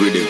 rhythm.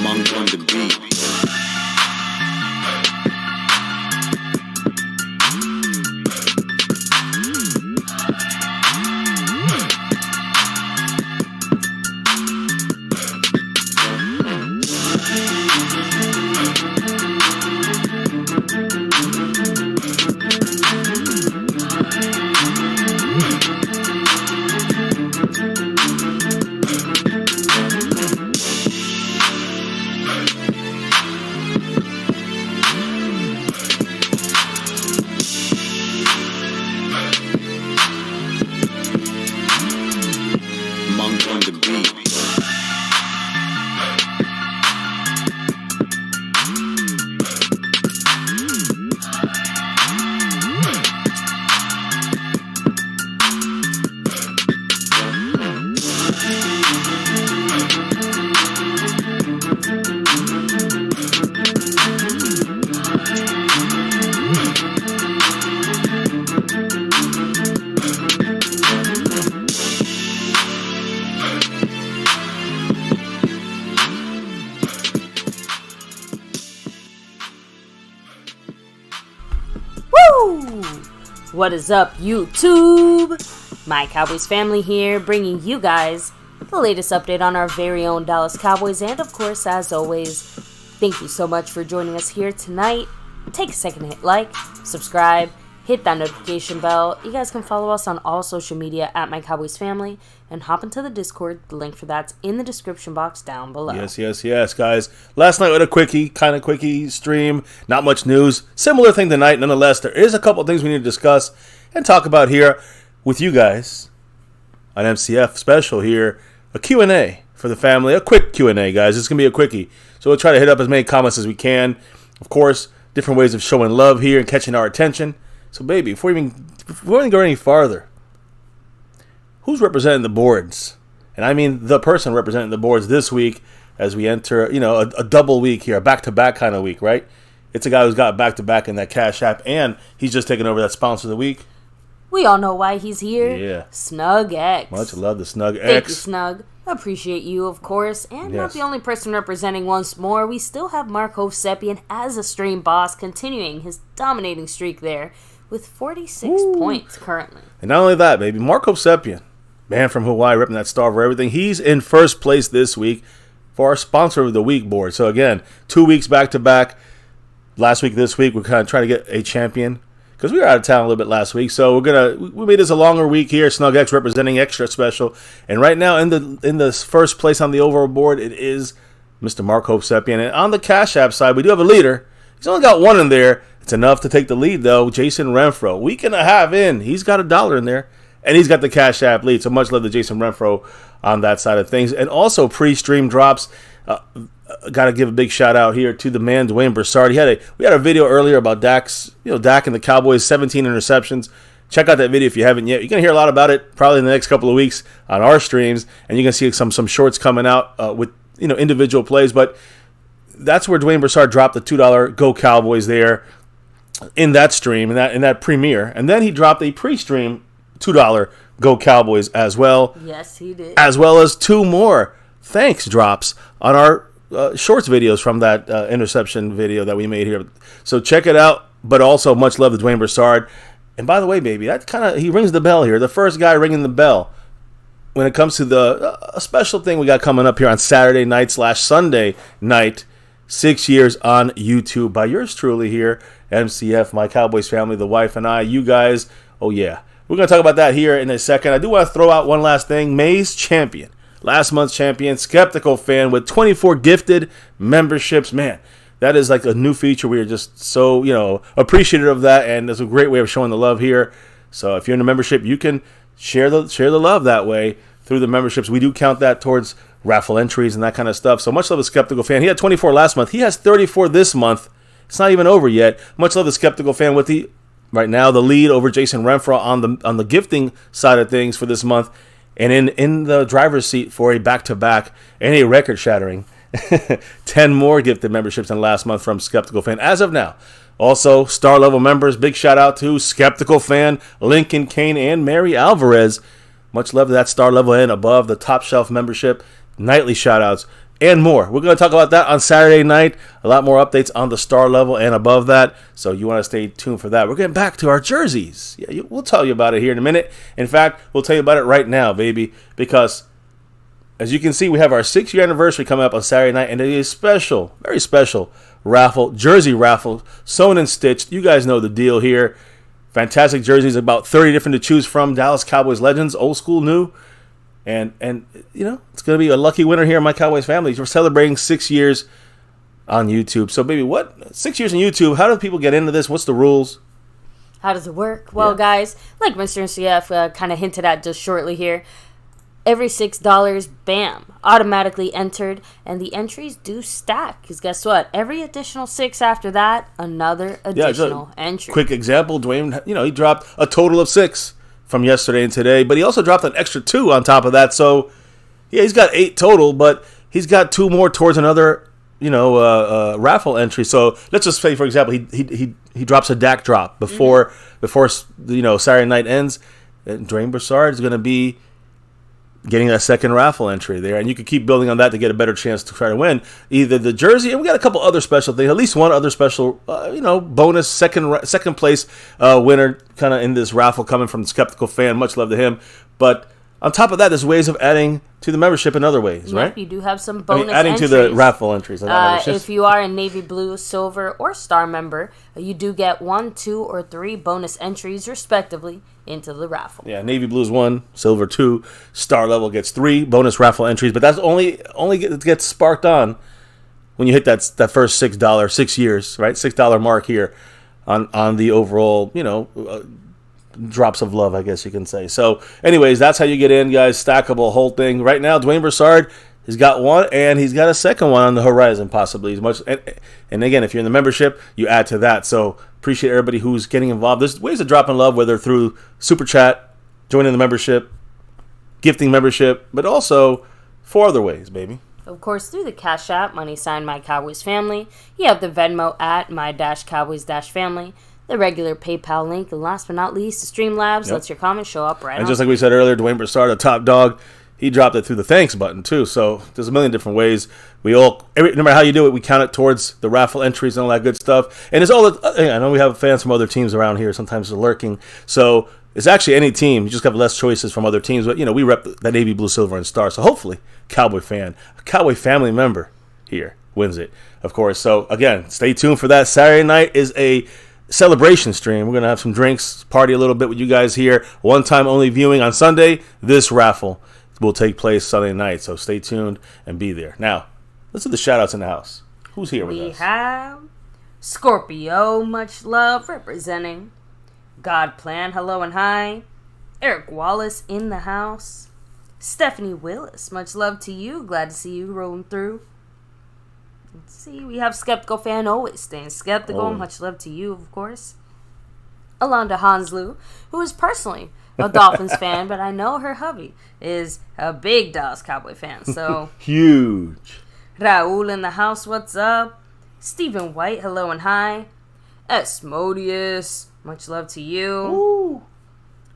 Monk on the beat. Monk on the beat. What is up, YouTube? My Cowboys family here, bringing you guys the latest update on our very own Dallas Cowboys. And of course, as always, thank you so much for joining us here tonight. Take a second to hit like, subscribe, hit that notification bell. You guys can follow us on all social media at MyCowboysFamily and hop into the Discord. The link for that's in the description box down below. Yes, guys. Last night we had a kind of quickie stream. Not much news. Similar thing tonight. Nonetheless, there is a couple things we need to discuss and talk about here with you guys on MCF special here. A Q&A for the family. A quick Q&A, guys. It's going to be a quickie. So we'll try to hit up as many comments as we can. Of course, different ways of showing love here and catching our attention. So, baby, before we even go any farther, who's representing the boards? And I mean the person representing the boards this week as we enter, a double week here, a back-to-back kind of week, right? It's a guy who's got back-to-back in that Cash App, and he's just taking over that sponsor of the week. We all know why he's here. Yeah. Snug X. Much love to Snug X. Thank you, Snug. Appreciate you, of course. And not Yes. the only person representing once more. We still have Mark Hovsepian as a stream boss, continuing his dominating streak there with 46 points currently. And not only that, baby, Mark Hovsepian, man from Hawaii, ripping that star over everything. He's in first place this week for our sponsor of the week board. So again, 2 weeks back-to-back. Last week, this week, we're kind of trying to get a champion because we were out of town a little bit last week. So we made this a longer week here. Snug X representing extra special. And right now in the first place on the overall board, it is Mr. Mark Hovsepian. And on the Cash App side, we do have a leader. He's only got one in there. It's enough to take the lead, though. Jason Renfro, week and a half in, he's got $1 in there, and he's got the Cash App lead. So much love to Jason Renfro on that side of things. And also pre-stream drops. Got to give a big shout out here to the man Dwayne Broussard. We had a video earlier about Dak and the Cowboys, 17 interceptions. Check out that video if you haven't yet. You're gonna hear a lot about it probably in the next couple of weeks on our streams, and you're gonna see some shorts coming out with individual plays. But that's where Dwayne Broussard dropped the $2 Go Cowboys there in that stream, in that premiere. And then he dropped a pre-stream $2 Go Cowboys as well. Yes, he did. As well as 2 more thanks drops on our shorts videos from that interception video that we made here. So check it out. But also much love to Dwayne Broussard. And by the way, baby, he rings the bell here. The first guy ringing the bell when it comes to a special thing we got coming up here on Saturday night / Sunday night. 6 years on YouTube by yours truly here, MCF, my Cowboys family, the wife and I. You guys, oh yeah. We're going to talk about that here in a second. I do want to throw out one last thing. May's champion. Last month's champion, skeptical fan with 24 gifted memberships. Man, that is like a new feature. We are just so, appreciative of that, and it's a great way of showing the love here. So if you're in a membership, you can share the love that way through the memberships. We do count that towards raffle entries and that kind of stuff. So much love to Skeptical Fan. He had 24 last month. He has 34 this month. It's not even over yet. Much love to Skeptical Fan with right now the lead over Jason Renfro on the gifting side of things for this month, and in the driver's seat for a back-to-back and a record-shattering 10 more gifted memberships than last month from Skeptical Fan as of now. Also, star level members, big shout out to Skeptical Fan, Lincoln Kane, and Mary Alvarez. Much love to that star level and above, the top shelf membership, nightly shout outs, and more. We're going to talk about that on Saturday night. A lot more updates on the star level and above that, so you want to stay tuned for that. We're getting back to our jerseys. Yeah, we'll tell you about it here in a minute. In fact, we'll tell you about it right now, baby, because as you can see, we have our 6-year anniversary coming up on Saturday night, and it is special, very special jersey raffle, sewn and stitched. You guys know the deal here. Fantastic jerseys, about 30 different to choose from. Dallas Cowboys legends, old school, new. And it's going to be a lucky winner here in My Cowboys Family. We're celebrating 6 years on YouTube. So, baby, 6 years on YouTube, how do people get into this? What's the rules? How does it work? Well, guys, like Mr. MCF kind of hinted at just shortly here, every $6, bam, automatically entered, and the entries do stack. Because guess what? Every additional 6 after that, another additional entry. Quick example, Dwayne, he dropped a total of 6 from yesterday and today, but he also dropped an extra 2 on top of that. So, yeah, he's got 8 total, but he's got 2 more towards another, raffle entry. So let's just say, for example, he drops a DAC drop before Saturday night ends. And Dwayne Broussard is going to be getting that second raffle entry there, and you can keep building on that to get a better chance to try to win either the jersey, and we got a couple other special things, at least one other special, bonus second place winner kind of in this raffle coming from the Skeptical Fan. Much love to him. But on top of that, there's ways of adding to the membership in other ways, right? You do have some bonus adding entries. To the raffle entries. If you are a navy blue, silver, or star member, you do get 1, 2, or 3 bonus entries, respectively, into the raffle. Yeah, navy blue is 1, silver 2, star level gets 3 bonus raffle entries, but that's only gets sparked on when you hit that first $6, 6 years, right? $6 mark here on the overall, drops of love, I guess you can say. So, anyways, that's how you get in, guys. Stackable whole thing. Right now, Dwayne Broussard has got 1, and he's got a second one on the horizon, possibly. And again, if you're in the membership, you add to that. So, appreciate everybody who's getting involved. There's ways of dropping love, whether through Super Chat, joining the membership, gifting membership, but also 4 other ways, baby. Of course, through the Cash App, money sign My Cowboys Family. You have the Venmo at My-Cowboys-Family. The regular PayPal link, and last but not least, the Streamlabs lets your comments show up right. And just like we said earlier, Dwayne Broussard, the top dog, he dropped it through the thanks button too. So there's a million different ways. No matter how you do it, we count it towards the raffle entries and all that good stuff. And it's all. I know we have fans from other teams around here. Sometimes they're lurking. So it's actually any team. You just have less choices from other teams. But we rep that navy blue, silver, and star. So hopefully, Cowboy fan, a Cowboy family member here wins it, of course. So again, stay tuned for that. Saturday night is a celebration stream. We're going to have some drinks, party a little bit with you guys here. One-time only viewing on Sunday. This raffle will take place Sunday night, so stay tuned and be there. Now, let's do the shout-outs in the house. Who's here with us? We have Scorpio, much love, representing. God Plan, hello and hi. Eric Wallace in the house. Stephanie Willis, much love to you. Glad to see you rolling through. Let's see, we have Skeptical Fan, always staying skeptical. Always. Much love to you, of course. Alonda Hanslu, who is personally a Dolphins fan, but I know her hubby is a big Dallas Cowboy fan. So huge. Raul in the house, what's up? Stephen White, hello and hi. Esmodius, much love to you. Ooh.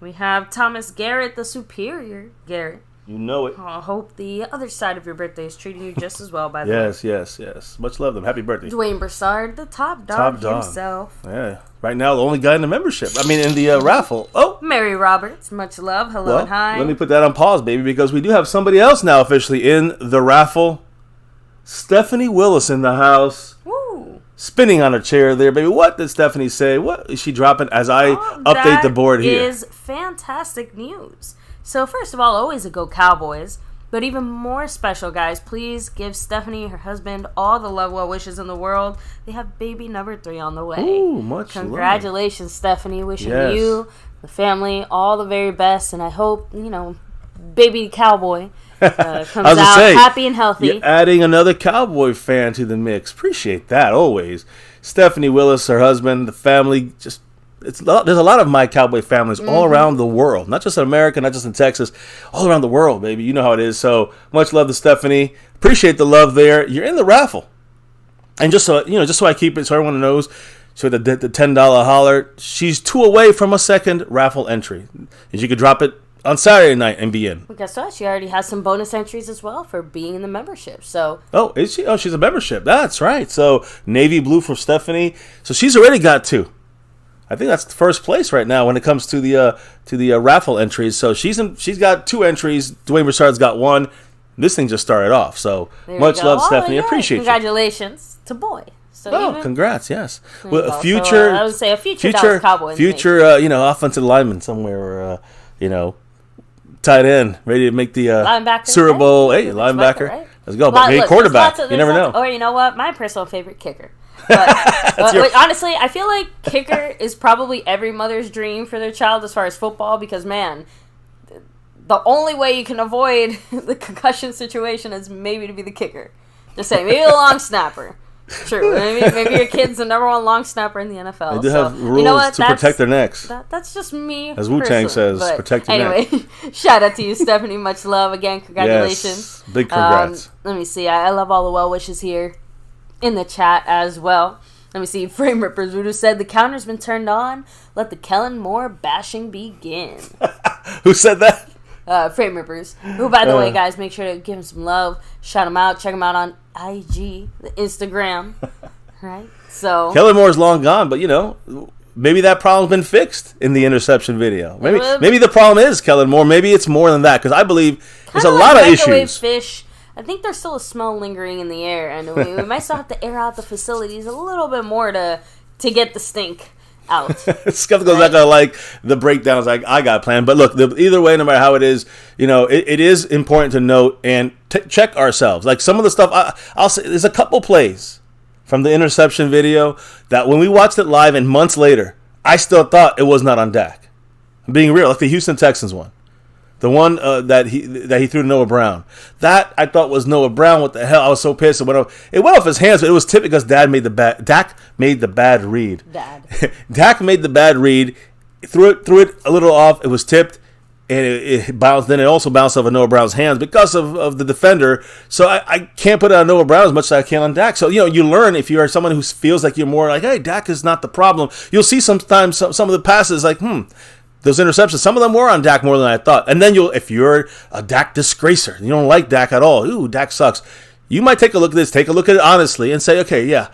We have Thomas Garrett, the superior Garrett. You know it. I hope the other side of your birthday is treating you just as well, by the way. Yes. Much love them. Happy birthday. Dwayne Broussard, the top dog himself. Yeah. Right now, the only guy in the membership. In the raffle. Oh. Mary Roberts, much love. Hello and hi. Let me put that on pause, baby, because we do have somebody else now officially in the raffle. Stephanie Willis in the house. Woo. Spinning on a chair there, baby. What did Stephanie say? What is she dropping as I update the board here? That is fantastic news. So, first of all, always a Go Cowboys. But even more special, guys, please give Stephanie, her husband, all the love, well wishes in the world. They have baby number 3 on the way. Ooh, much Congratulations, Stephanie. Wishing Yes. you, the family, all the very best. And I hope, baby cowboy comes out happy and healthy. You're adding another Cowboy fan to the mix. Appreciate that, always. Stephanie Willis, her husband, the family, there's a lot of My Cowboy families all around the world. Not just in America, not just in Texas, all around the world, baby. You know how it is. So much love to Stephanie. Appreciate the love there. You're in the raffle. And just so I keep it so everyone knows, so the $10 holler, she's 2 away from a second raffle entry. And you could drop it on Saturday night and be in. Well, guess what? She already has some bonus entries as well for being in the membership. So is she? Oh, she's a membership. That's right. So navy blue for Stephanie. So she's already got 2. I think that's the first place right now when it comes to the raffle entries. So she's got 2 entries. Dwayne Broussard's got 1. This thing just started off. So much love, Stephanie. Appreciate Congratulations to Boy. So congrats! Yes, well, a future. I would say a future Dallas Cowboys. Future, offensive lineman somewhere, or tight end, ready to make the linebacker, Super Bowl. Hey, linebacker. Right? Let's go. But maybe quarterback. You never know. Or you know what? My personal favorite, kicker. But honestly, I feel like kicker is probably every mother's dream for their child as far as football, because, man, the only way you can avoid the concussion situation is maybe to be the kicker. Just saying, maybe the long snapper. True. Maybe your kid's the number 1 long snapper in the NFL. They do have rules to protect their necks. That's just me. As Wu-Tang says, protect your neck. Anyway, shout out to you, Stephanie. Much love. Again, congratulations. Yes, big congrats. Let me see. I love all the well wishes here in the chat as well. Let me see. Frame Rippers Voodoo said, the counter's been turned on. Let the Kellen Moore bashing begin. Who said that? Frame Rippers. Who, by the way, guys, make sure to give him some love. Shout him out. Check him out on IG, the Instagram. Right? So Kellen Moore's long gone, but maybe that problem's been fixed in the interception video. Maybe the problem is Kellen Moore. Maybe it's more than that, because I believe there's a lot of issues. Fish. I think there's still a smell lingering in the air, and we might still have to air out the facilities a little bit more to get the stink out. Skeptical's not gonna like the breakdowns I got planned, but look, either way, no matter how it is, it is important to note and check ourselves. Like some of the stuff, I'll say, there's a couple plays from the interception video that when we watched it live and months later, I still thought it was not on Dak. I'm being real, like the Houston Texans one. The one that he threw to Noah Brown. That I thought was Noah Brown. What the hell? I was so pissed. It went off his hands, but it was tipped because Dak made the bad read. Dak made the bad read. Threw it a little off. It was tipped, and it bounced. Then it also bounced off of Noah Brown's hands because of the defender. So I can't put it on Noah Brown as much as I can on Dak. So you learn if you are someone who feels like you're more like, hey, Dak is not the problem. You'll see sometimes some of the passes like, those interceptions, some of them were on Dak more than I thought. And then if you're a Dak disgracer, you don't like Dak at all, ooh, Dak sucks, you might take a look at this, take a look at it honestly, and say, okay, yeah,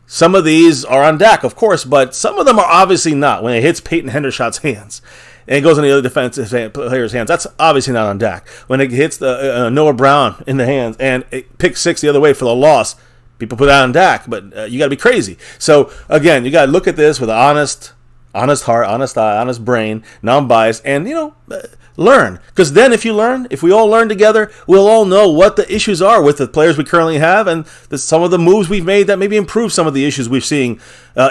some of these are on Dak, of course, but some of them are obviously not. When it hits Peyton Hendershot's hands and it goes in the other defensive player's hands, that's obviously not on Dak. When it hits the Noah Brown in the hands and it picks 6 the other way for the loss, people put that on Dak, but you got to be crazy. So, again, you got to look at this with an honest heart, honest eye, honest brain, non-biased, and, learn. Because then if we all learn together, we'll all know what the issues are with the players we currently have and some of the moves we've made that maybe improve some of the issues we've seen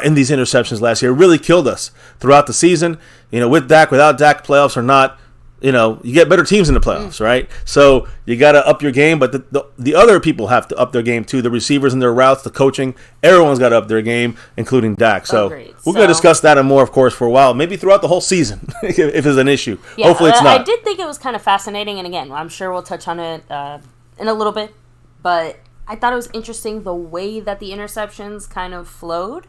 in these interceptions last year. It really killed us throughout the season. With Dak, without Dak, playoffs or not, you get better teams in the playoffs, right? So you got to up your game, but the other people have to up their game too. The receivers and their routes, the coaching, everyone's got to up their game, including Dak. So we're going to discuss that and more, of course, for a while, maybe throughout the whole season, if it's an issue. Yeah, hopefully it's not. I did think it was kind of fascinating, and again, I'm sure we'll touch on it in a little bit, but I thought it was interesting the way that the interceptions kind of flowed.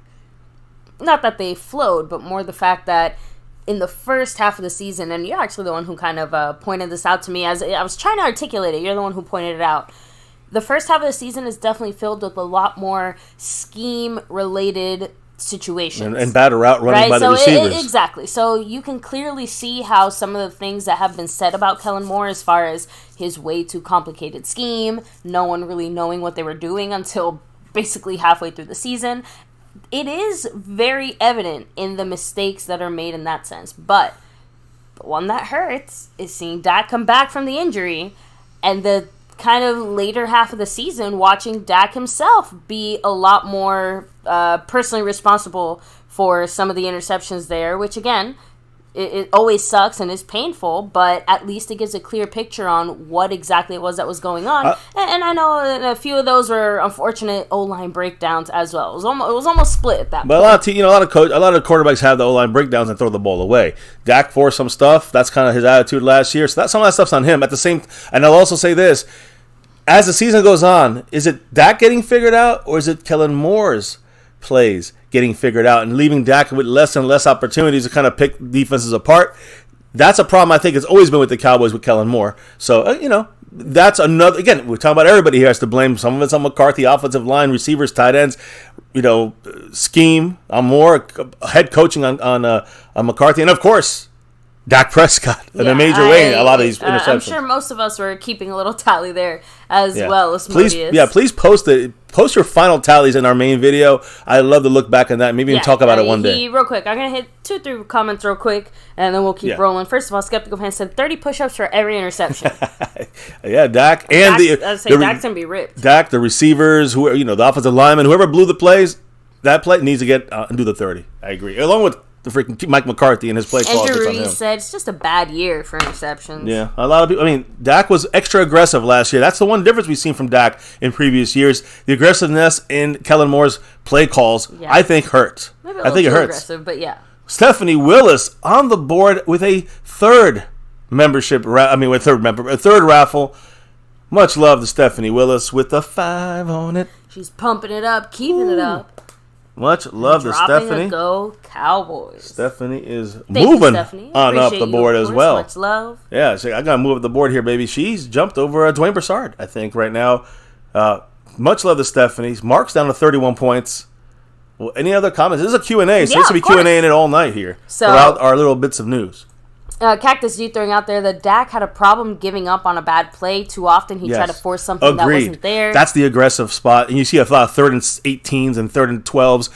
Not that they flowed, but more the fact that in the first half of the season, and you're actually the one who kind of pointed this out to me as I was trying to articulate it. You're the one who pointed it out. The first half of the season is definitely filled with a lot more scheme-related situations. And bad route running by the receivers. Exactly. So you can clearly see how some of the things that have been said about Kellen Moore as far as his way too complicated scheme, no one really knowing what they were doing until basically halfway through the season. It is very evident in the mistakes that are made in that sense. But the one that hurts is seeing Dak come back from the injury and the kind of later half of the season, watching Dak himself be a lot more personally responsible for some of the interceptions there, which again, it always sucks and is painful, but at least it gives a clear picture on what exactly it was that was going on. And I know a few of those were unfortunate O-line breakdowns as well. It was almost split at that point. But a lot of quarterbacks have the O-line breakdowns and throw the ball away. Dak forced some stuff. That's kind of his attitude last year. So some of that stuff's on him. At the same, and I'll also say this: as the season goes on, is it Dak getting figured out, or is it Kellen Moore's plays getting figured out and leaving Dak with less and less opportunities to kind of pick defenses apart? That's a problem I think has always been with the Cowboys with Kellen Moore. So, that's another, again, we're talking about everybody here has to blame. Some of it's on McCarthy, offensive line, receivers, tight ends, scheme on Moore, head coaching on McCarthy, and of course, Dak Prescott in a major way in a lot of these interceptions. I'm sure most of us were keeping a little tally there as well. Please post your final tallies in our main video. I'd love to look back on that. Maybe even talk about it one day. Real quick, I'm going to hit 2-3 comments real quick, and then we'll keep rolling. First of all, Skeptical Fan said 30 push-ups for every interception. Yeah, Dak. And Dak's going to be ripped. Dak, the receivers, the offensive linemen, whoever blew the plays, that play needs to get do the 30. I agree. Along with the freaking Mike McCarthy and his play call. Andrew Reese said it's just a bad year for interceptions. Yeah, a lot of people. I mean, Dak was extra aggressive last year. That's the one difference we've seen from Dak in previous years. The aggressiveness in Kellen Moore's play calls, I think, hurt. Maybe a little too aggressive, but yeah. Stephanie Willis on the board with a third third raffle. Much love to Stephanie Willis with the 5 on it. She's pumping it up, keeping it up. Much love to Stephanie. Go Cowboys. Stephanie is moving on up the board as well. Much love. Yeah, so I got to move up the board here, baby. She's jumped over Dwayne Broussard, I think, right now. Much love to Stephanie. Mark's down to 31 points. Well, any other comments? This is a Q&A, so this will be Q&A in it all night here. So, throughout our little bits of news. Cactus G throwing out there that Dak had a problem giving up on a bad play too often. He tried to force something that wasn't there. That's the aggressive spot. And you see a lot of 3rd and 18s and 3rd and 12s.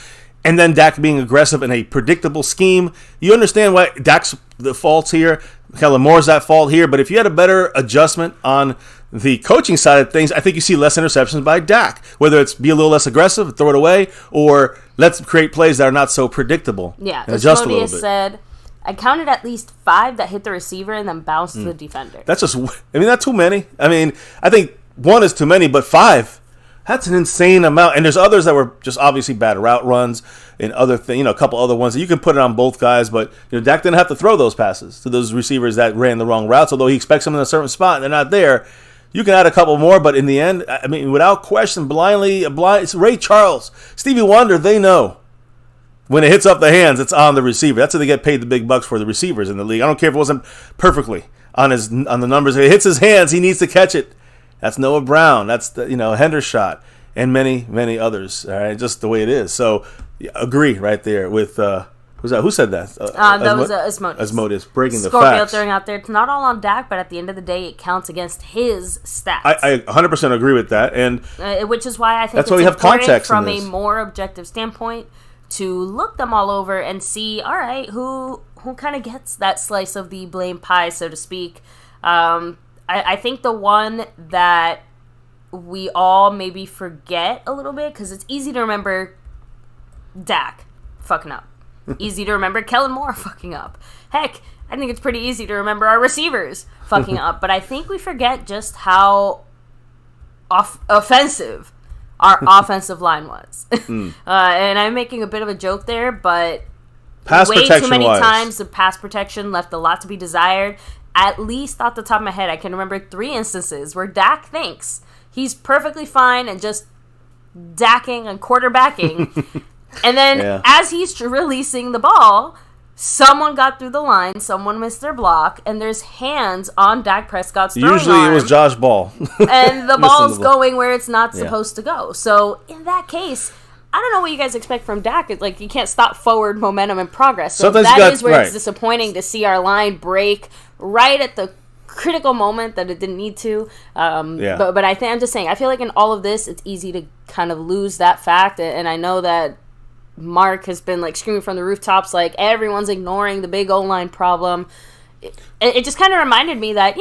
And then Dak being aggressive in a predictable scheme. You understand why Dak's the faults here. Kellen Moore's at fault here. But if you had a better adjustment on the coaching side of things, I think you see less interceptions by Dak. Whether it's be a little less aggressive, throw it away, or let's create plays that are not so predictable. Yeah, and adjust a little bit. Said, I counted at least 5 that hit the receiver and then bounced to the defender. That's not too many. I think 1 is too many, but 5, that's an insane amount. And there's others that were just obviously bad route runs and other things, a couple other ones that you can put it on both guys. But Dak didn't have to throw those passes to those receivers that ran the wrong routes, although he expects them in a certain spot and they're not there. You can add a couple more, but in the end, without question, it's Ray Charles, Stevie Wonder, they know. When it hits off the hands, it's on the receiver. That's how they get paid the big bucks for the receivers in the league. I don't care if it wasn't perfectly on the numbers. If it hits his hands, he needs to catch it. That's Noah Brown. That's the Hendershot and many, many others. All right, just the way it is. So agree right there with who's that? Who said that? That was Asmodeus. Asmodeus breaking the Scorpio facts. throwing out there. It's not all on Dak, but at the end of the day, it counts against his stats. I 100% agree with that, and which is why I think that's why we have context from a more objective standpoint to look them all over and see, all right, who kind of gets that slice of the blame pie, so to speak. I think the one that we all maybe forget a little bit, because it's easy to remember Dak fucking up. Easy to remember Kellen Moore fucking up. Heck, I think it's pretty easy to remember our receivers fucking up. But I think we forget just how offensive our offensive line was. And I'm making a bit of a joke there, but way too many times the pass protection left a lot to be desired. At least off the top of my head, I can remember 3 instances where Dak thinks he's perfectly fine and just dacking and quarterbacking. And then as he's releasing the ball, someone got through the line, someone missed their block, and there's hands on Dak Prescott's throwing Usually arm, it was Josh Ball. and the ball's going where it's not supposed to go. So in that case, I don't know what you guys expect from Dak. It's like you can't stop forward momentum and progress. So that is where it's disappointing to see our line break right at the critical moment that it didn't need to. But I'm just saying, I feel like in all of this, it's easy to kind of lose that fact. And I know that Mark has been like screaming from the rooftops, like everyone's ignoring the big O-line problem. it just kind of reminded me that,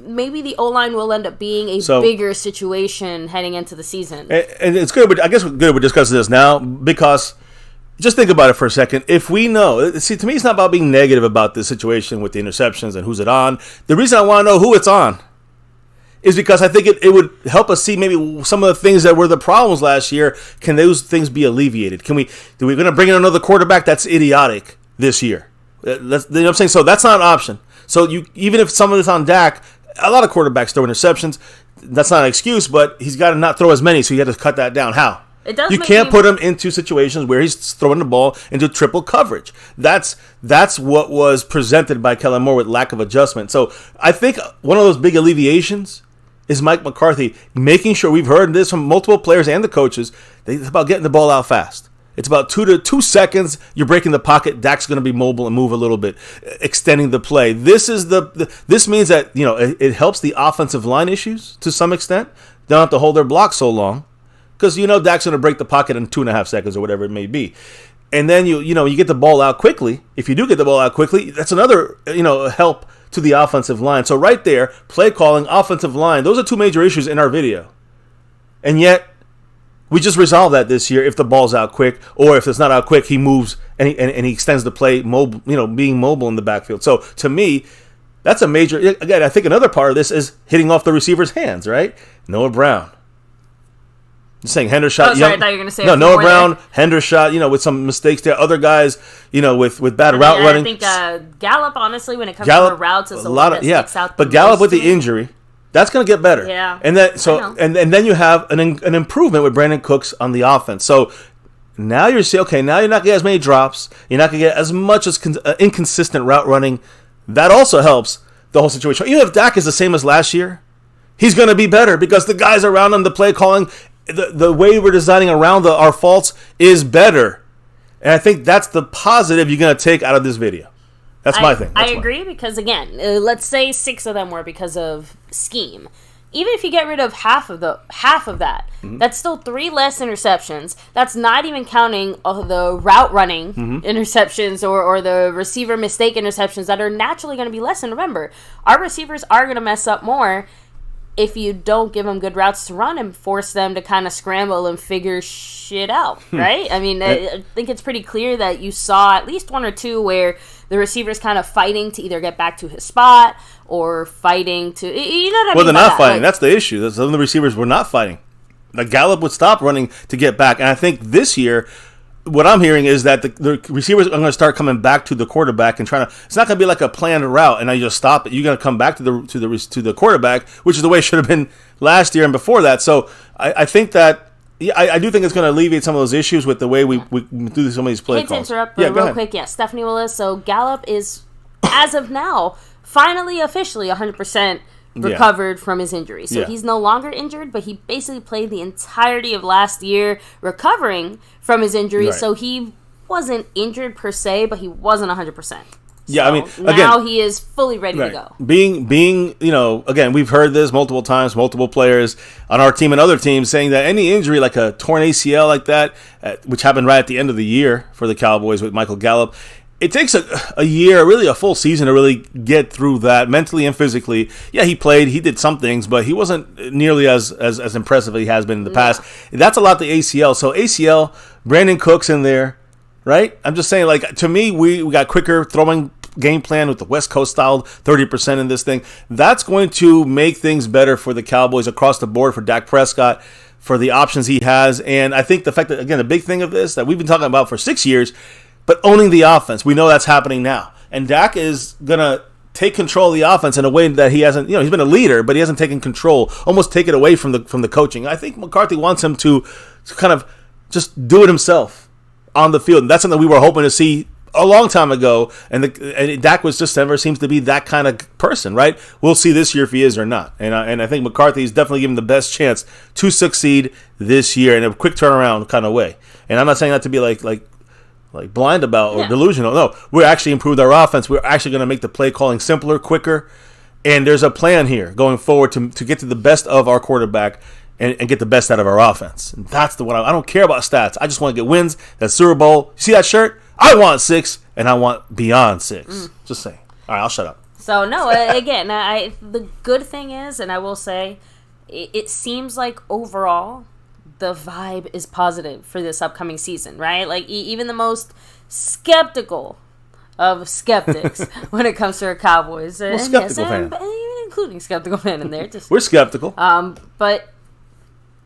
maybe the O-line will end up being a bigger situation heading into the season. And it's good, but I guess it's good we're discussing this now because just think about it for a second. If we know, see, to me, it's not about being negative about this situation with the interceptions and who's it on. The reason I want to know who it's on is because I think it would help us see maybe some of the things that were the problems last year. Can those things be alleviated? Are we going to bring in another quarterback that's idiotic this year? You know what I'm saying? So that's not an option. So even if some of it's on Dak, a lot of quarterbacks throw interceptions. That's not an excuse, but he's got to not throw as many, so you got to cut that down. How? You can't put him into situations where he's throwing the ball into triple coverage. That's what was presented by Kellen Moore with lack of adjustment. So I think one of those big alleviations is Mike McCarthy making sure, we've heard this from multiple players and the coaches, it's about getting the ball out fast. It's about 2 seconds. You're breaking the pocket. Dak's going to be mobile and move a little bit, extending the play. This means that it helps the offensive line issues to some extent. They don't have to hold their block so long because Dak's going to break the pocket in 2.5 seconds or whatever it may be. And then you get the ball out quickly. If you do get the ball out quickly, that's another help to the offensive line. So right there, play calling, offensive line, those are two major issues in our video. And yet, we just resolved that this year if the ball's out quick, or if it's not out quick, he moves and he extends the play, mobile, being mobile in the backfield. So to me, that's a major. Again, I think another part of this is hitting off the receiver's hands, right? Noah Brown. Just saying, Hendershot. Oh, sorry, I thought you were going to say Noah Brown, Hendershot, with some mistakes there. Other guys, with bad route running. I think Gallup, honestly, when it comes to the routes, is a lot that sticks out. But Gallup with the injury. That's going to get better. Yeah. And then you have an improvement with Brandon Cooks on the offense. So now you're saying, okay, now you're not going to get as many drops. You're not going to get as much as inconsistent route running. That also helps the whole situation. Even if Dak is the same as last year, he's going to be better because the guys around him, the play calling, the way we're designing around our faults is better. And I think that's the positive you're going to take out of this video. That's my thing. I agree because, again, let's say 6 of them were because of scheme. Even if you get rid of half of that, mm-hmm. that's still 3 less interceptions. That's not even counting the route running mm-hmm. interceptions or the receiver mistake interceptions that are naturally going to be less. And remember, our receivers are going to mess up more if you don't give them good routes to run and force them to kind of scramble and figure shit out, right? I mean, I think it's pretty clear that you saw at least 1 or 2 where the receiver's kind of fighting to either get back to his spot or fighting to, what I mean? Well, they're not fighting. That's the issue. Some of the receivers were not fighting. Like Gallup would stop running to get back. And I think this year, what I'm hearing is that the receivers are going to start coming back to the quarterback and trying to. It's not going to be like a planned route, and now you just stop it. You're going to come back to the quarterback, which is the way it should have been last year and before that. So I think that I do think it's going to alleviate some of those issues with the way we do some of these play calls. To interrupt, but real quick, Stephanie Willis. So Gallup is, as of now, finally officially 100%. Recovered from his injury. So he's no longer injured, but he basically played the entirety of last year recovering from his injury. Right. So he wasn't injured per se, but he wasn't 100%. Yeah, I mean, now he is fully ready to go. Being, again, we've heard this multiple times, multiple players on our team and other teams saying that any injury like a torn ACL like that, which happened right at the end of the year for the Cowboys with Michael Gallup, it takes a year, really a full season to really get through that mentally and physically. Yeah, he played, he did some things, but he wasn't nearly as impressive as he has been in the past. That's a lot the ACL. So ACL, Brandon Cooks in there, right? I'm just saying, like, to me, we got quicker throwing game plan with the West Coast style, 30% in this thing. That's going to make things better for the Cowboys across the board, for Dak Prescott, for the options he has. And I think the fact that, again, the big thing of this that we've been talking about for 6 years, but owning the offense, we know that's happening now. And Dak is going to take control of the offense in a way that he hasn't, he's been a leader, but he hasn't taken control, almost take it away from the coaching. I think McCarthy wants him to kind of just do it himself on the field. And that's something we were hoping to see a long time ago. And Dak was just never seems to be that kind of person, right? We'll see this year if he is or not. And I think McCarthy is definitely given the best chance to succeed this year in a quick turnaround kind of way. And I'm not saying that to be like blind about or delusional. No, we're actually improved our offense. We're actually going to make the play calling simpler, quicker, and there's a plan here going forward to get to the best of our quarterback and get the best out of our offense. And that's the one. I don't care about stats. I just want to get wins. That Super Bowl. You see that shirt? I want 6, and I want beyond 6. Just saying. All right, I'll shut up. So, no, again, the good thing is, and I will say, it seems like overall the vibe is positive for this upcoming season, right? Like, even the most skeptical of skeptics when it comes to our Cowboys. Well, skeptical fan. Even including skeptical fan in there. We're skeptical. But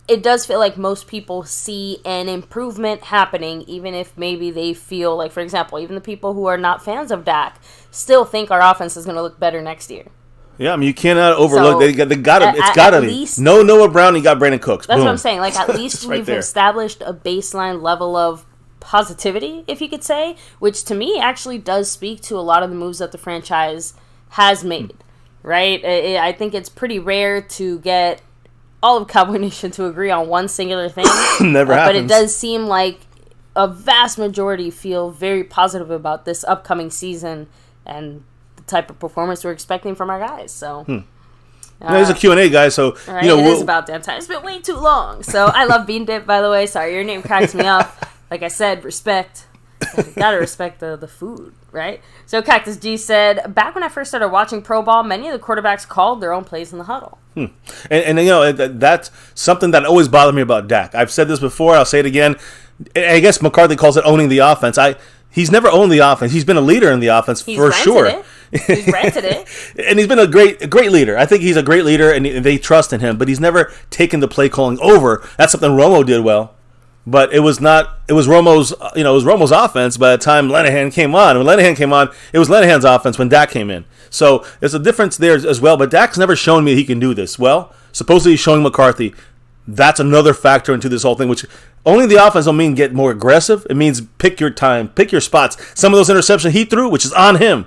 it does feel like most people see an improvement happening, even if maybe they feel like, for example, even the people who are not fans of Dak still think our offense is going to look better next year. Yeah, I mean, you cannot overlook. So, they got to. It's got to be. No Noah Brown. You got Brandon Cooks. That's Boom. what I'm saying. Like, at least right we've there. established a baseline level of positivity, if you could say, which to me actually does speak to a lot of the moves that the franchise has made. Right? I think it's pretty rare to get all of Cowboy Nation to agree on one singular thing. Never happens. But it does seem like a vast majority feel very positive about this upcoming season and the type of performance we're expecting from our guys. So, there's a Q&A, guys. So right, it is about damn time. It's been way too long. So I love Bean Dip, by the way. Sorry, your name cracks me up. Like I said, respect. Gotta respect the food, right? So Cactus G said, back when I first started watching pro ball, many of the quarterbacks called their own plays in the huddle. And you know, that's something that always bothered me about Dak. I've said this before. I'll say it again. I guess McCarthy calls it owning the offense. He's never owned the offense. He's been a leader in the offense for sure. He's rented it. And he's been a great leader. I think he's a great leader, and they trust in him. But he's never taken the play calling over. That's something Romo did well. But it was not. It was Romo's. It was Romo's offense by the time Lenahan came on. When Lenahan came on, it was Lenahan's offense when Dak came in. So there's a difference there as well. But Dak's never shown me he can do this. Well, supposedly he's showing McCarthy. That's another factor into this whole thing. Which only the offense don't mean get more aggressive. It means pick your time, pick your spots. Some of those interceptions he threw, which is on him.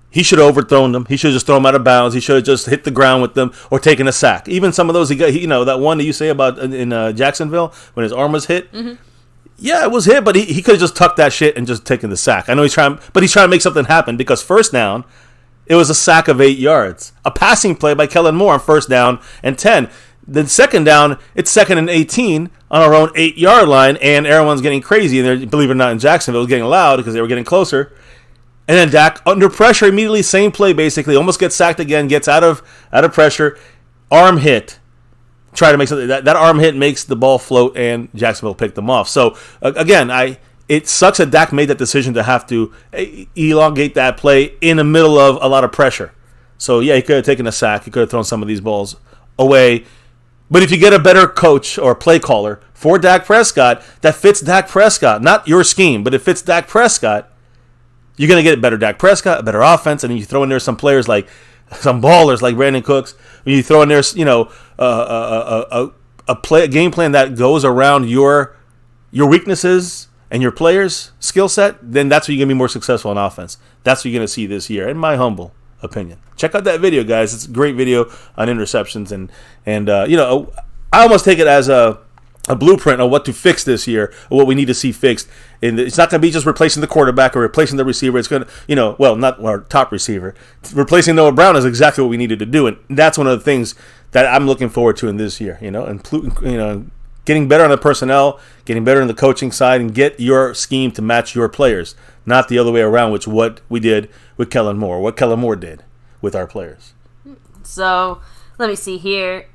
He should have overthrown them. He should have just thrown them out of bounds. He should have just hit the ground with them or taken a sack. Even some of those he got, that one that you say about in Jacksonville when his arm was hit. Mm-hmm. Yeah, it was hit, but he could have just tucked that shit and just taken the sack. I know he's trying to make something happen because first down, it was a sack of 8 yards. A passing play by Kellen Moore on first down and 10. Then second down, it's 2nd and 18 on our own 8-yard line, and everyone's getting crazy. And believe it or not, in Jacksonville, it was getting loud because they were getting closer. And then Dak, under pressure, immediately, same play basically, almost gets sacked again, gets out of pressure, arm hit. Try to make something. That arm hit makes the ball float, and Jacksonville picked them off. So, again, it sucks that Dak made that decision to have to elongate that play in the middle of a lot of pressure. So, yeah, he could have taken a sack. He could have thrown some of these balls away. But if you get a better coach or play caller for Dak Prescott that fits Dak Prescott, not your scheme, but it fits Dak Prescott, you're going to get a better Dak Prescott, a better offense, and then you throw in there some players like some ballers like Brandon Cooks. When you throw in there, a game plan that goes around your weaknesses and your players' skill set, then that's where you're going to be more successful in offense. That's what you're going to see this year, in my humble opinion. Check out that video, guys. It's a great video on interceptions, and I almost take it as a blueprint on what to fix this year, or what we need to see fixed. And it's not going to be just replacing the quarterback or replacing the receiver. It's going to, not our top receiver. Replacing Noah Brown is exactly what we needed to do, and that's one of the things that I'm looking forward to in this year. And getting better on the personnel, getting better on the coaching side, and get your scheme to match your players, not the other way around, which what we did with Kellen Moore, what Kellen Moore did with our players. So let me see here.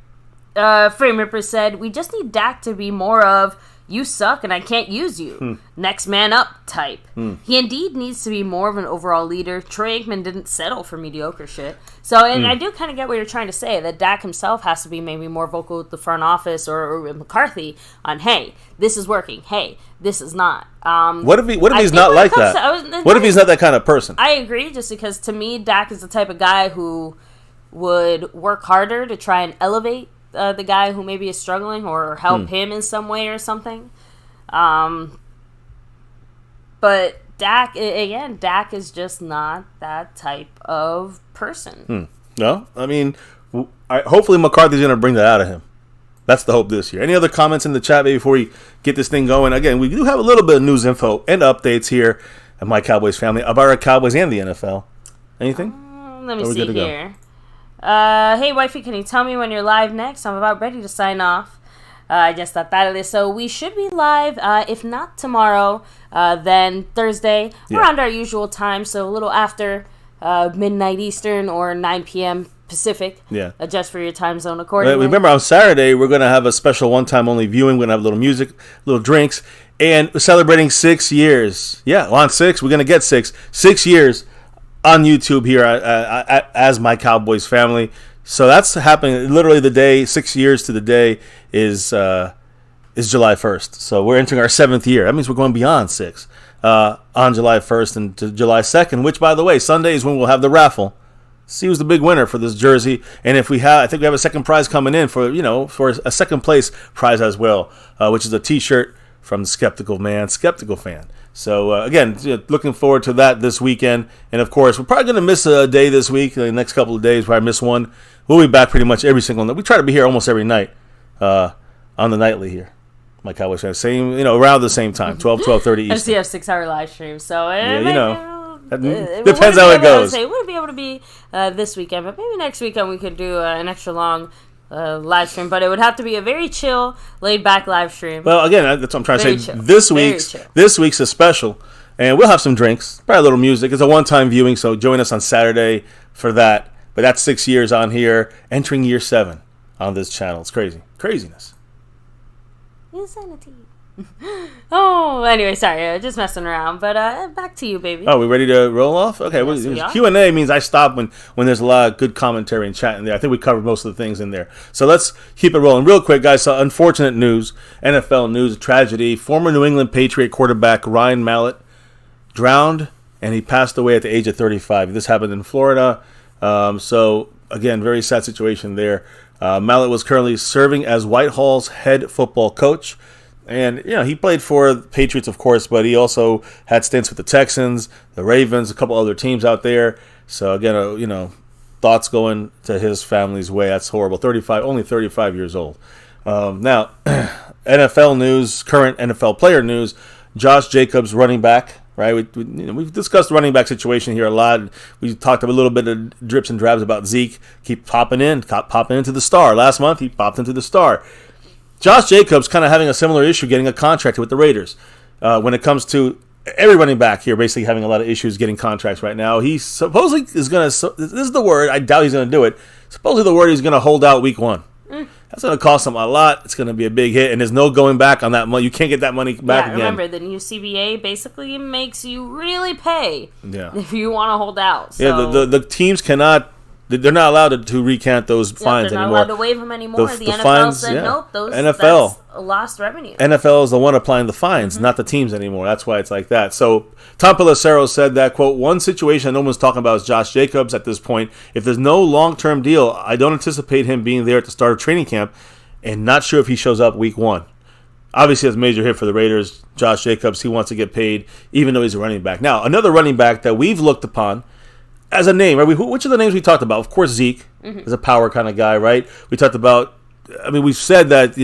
Frame Ripper said, we just need Dak to be more of, you suck and I can't use you. Next man up type. He indeed needs to be more of an overall leader. Troy Aikman didn't settle for mediocre shit. So, and I do kind of get what you're trying to say, that Dak himself has to be maybe more vocal with the front office or with McCarthy on, hey, this is working. Hey, this is not. What if he's not like that? What if he's not that kind of person? I agree, just because to me, Dak is the type of guy who would work harder to try and elevate the guy who maybe is struggling or help him in some way or something. But Dak is just not that type of person. No? I mean, hopefully McCarthy's going to bring that out of him. That's the hope this year. Any other comments in the chat before we get this thing going? Again, we do have a little bit of news info and updates here at My Cowboys Family about our Cowboys and the NFL. Anything? Let me see here. Hey, wifey, can you tell me when you're live next? I'm about ready to sign off. Ya está tarde. So we should be live, if not tomorrow, then Thursday, around our usual time, so a little after midnight Eastern or 9 p.m. Pacific. Yeah. Adjust for your time zone accordingly. Remember, on Saturday, we're going to have a special one-time only viewing. We're going to have a little music, little drinks, and we're celebrating 6 years. Yeah, on 6. We're going to get 6. 6 years on YouTube here as My Cowboys Family. So that's happening literally the day, 6 years to the day is July 1st. So we're entering our 7th year. That means we're going beyond 6 on July 1st and to July 2nd, which, by the way, Sunday is when we'll have the raffle. See who's the big winner for this jersey, and if we have, I think we have a second prize coming in for a second place prize as well, which is a T-shirt from the Skeptical Fan. So again, looking forward to that this weekend, and of course we're probably going to miss a day this week. The next couple of days, probably miss one. We'll be back pretty much every single night. We try to be here almost every night on the nightly here. My Cowboys fan, same around the same time, 12:30 Eastern. MCF 6-hour live stream, so depends how it goes. We wouldn't be able to be this weekend, but maybe next weekend we could do an extra long live stream. But it would have to be a very chill, laid back live stream. Well, again, that's what I'm trying to say. Chill. This week's a special, and we'll have some drinks, probably a little music. It's a one-time viewing, so join us on Saturday for that. But that's 6 years on here, entering year 7 on this channel. It's craziness. Insanity. Oh, anyway, sorry, just messing around. But back to you, baby. Oh, we ready to roll off? Okay, Yes, Q&A means I stop when there's a lot of good commentary and chat in there. I think we covered most of the things in there. So let's keep it rolling. Real quick, guys, so unfortunate news, NFL news, tragedy. Former New England Patriot quarterback Ryan Mallett drowned, and he passed away at the age of 35. This happened in Florida. So, again, very sad situation there. Mallett was currently serving as Whitehall's head football coach. And, he played for the Patriots, of course, but he also had stints with the Texans, the Ravens, a couple other teams out there. So, again, thoughts going to his family's way. That's horrible. Only 35 years old. Now, NFL news, current NFL player news, Josh Jacobs, running back, right? We've discussed the running back situation here a lot. We talked a little bit of drips and drabs about Zeke. Keep popping into the star. Last month, he popped into the star. Josh Jacobs kind of having a similar issue getting a contract with the Raiders. When it comes to every running back here, basically having a lot of issues getting contracts right now. He supposedly is going to, this is the word, I doubt he's going to do it. Supposedly the word he's going to hold out week 1. That's going to cost him a lot. It's going to be a big hit, and there's no going back on that money. You can't get that money back again. Remember, the new CBA basically makes you really pay if you want to hold out. So. Yeah, the teams cannot. They're not allowed to recant those fines anymore. They're not allowed to waive them anymore. The NFL fines, said, nope, that's lost revenue. NFL is the one applying the fines, not the teams anymore. That's why it's like that. So Tom Pelissero said that, quote, one situation no one's talking about is Josh Jacobs at this point. If there's no long-term deal, I don't anticipate him being there at the start of training camp, and not sure if he shows up week 1. Obviously, it's a major hit for the Raiders. Josh Jacobs, he wants to get paid, even though he's a running back. Now, another running back that we've looked upon as a name, right? Which of the names we talked about? Of course, Zeke is a power kind of guy, right? We talked about, we've said that,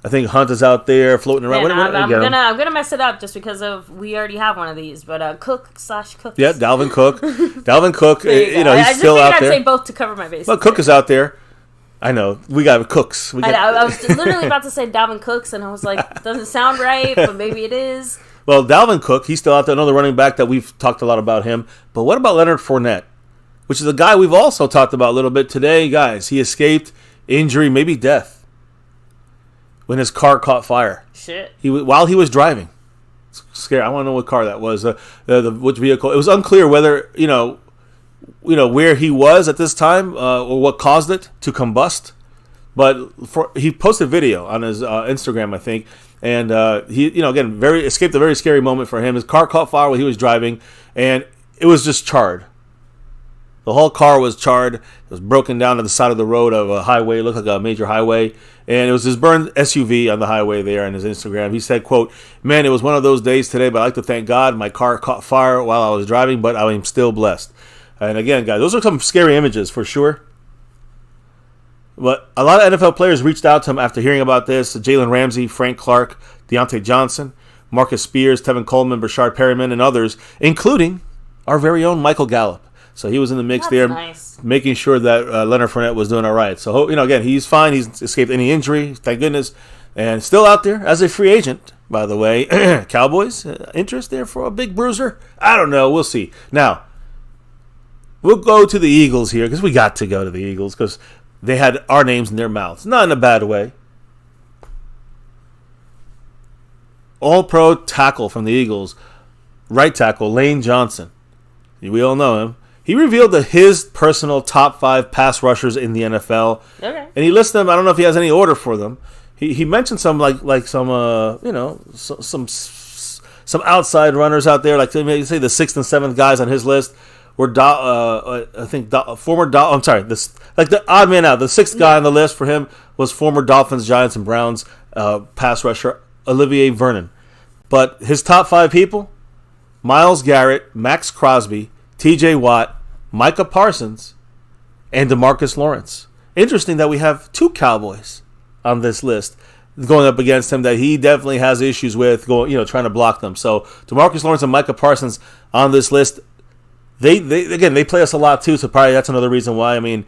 I think Hunt is out there floating around. I'm gonna mess it up just because we already have one of these, but Cook. Yeah, Dalvin Cook. Dalvin Cook, he's still out there. I'd say both to cover my bases. Well, Cook is out there. I know. We got Cooks. I was literally about to say Dalvin Cooks, and I was like, doesn't sound right, but maybe it is. Well, Dalvin Cook, he's still out there. Another running back that we've talked a lot about him. But what about Leonard Fournette, which is a guy we've also talked about a little bit today, guys. He escaped injury, maybe death, when his car caught fire. Shit. While he was driving. It's scary. I want to know what car that was. Which vehicle. It was unclear whether, where he was at this time or what caused it to combust. But he posted a video on his Instagram, I think. And he, again, escaped a very scary moment for him. His car caught fire while he was driving, and it was just charred. The whole car was charred. It was broken down to the side of the road of a highway. It looked like a major highway. And it was his burned SUV on the highway there on his Instagram. He said, quote, "Man, it was one of those days today, but I'd like to thank God my car caught fire while I was driving, but I am still blessed." And again, guys, those are some scary images for sure. But a lot of NFL players reached out to him after hearing about this. Jalen Ramsey, Frank Clark, Deontay Johnson, Marcus Spears, Tevin Coleman, Brashard Perryman, and others, including our very own Michael Gallup. So he was in the mix there, nice. Making sure that Leonard Fournette was doing all right. So, again, he's fine. He's escaped any injury, thank goodness. And still out there as a free agent, by the way. Cowboys, interest there for a big bruiser? I don't know. We'll see. Now, We'll go to the Eagles here because we got to go to the Eagles because they had our names in their mouths. Not in a bad way. All-Pro tackle from the Eagles, right tackle Lane Johnson. We all know him. He revealed that his personal top 5 pass rushers in the NFL. Okay. And he lists them. I don't know if he has any order for them. He mentioned some like some some outside runners out there, like say the 6th and 7th guys on his list were the odd man out. The 6th guy on the list for him was former Dolphins, Giants, and Browns pass rusher Olivier Vernon. But his top 5 people: Myles Garrett, Max Crosby, T.J. Watt, Micah Parsons, and DeMarcus Lawrence. Interesting that we have 2 Cowboys on this list going up against him that he definitely has issues with trying to block them. So DeMarcus Lawrence and Micah Parsons on this list. They play us a lot too, so probably that's another reason why. I mean,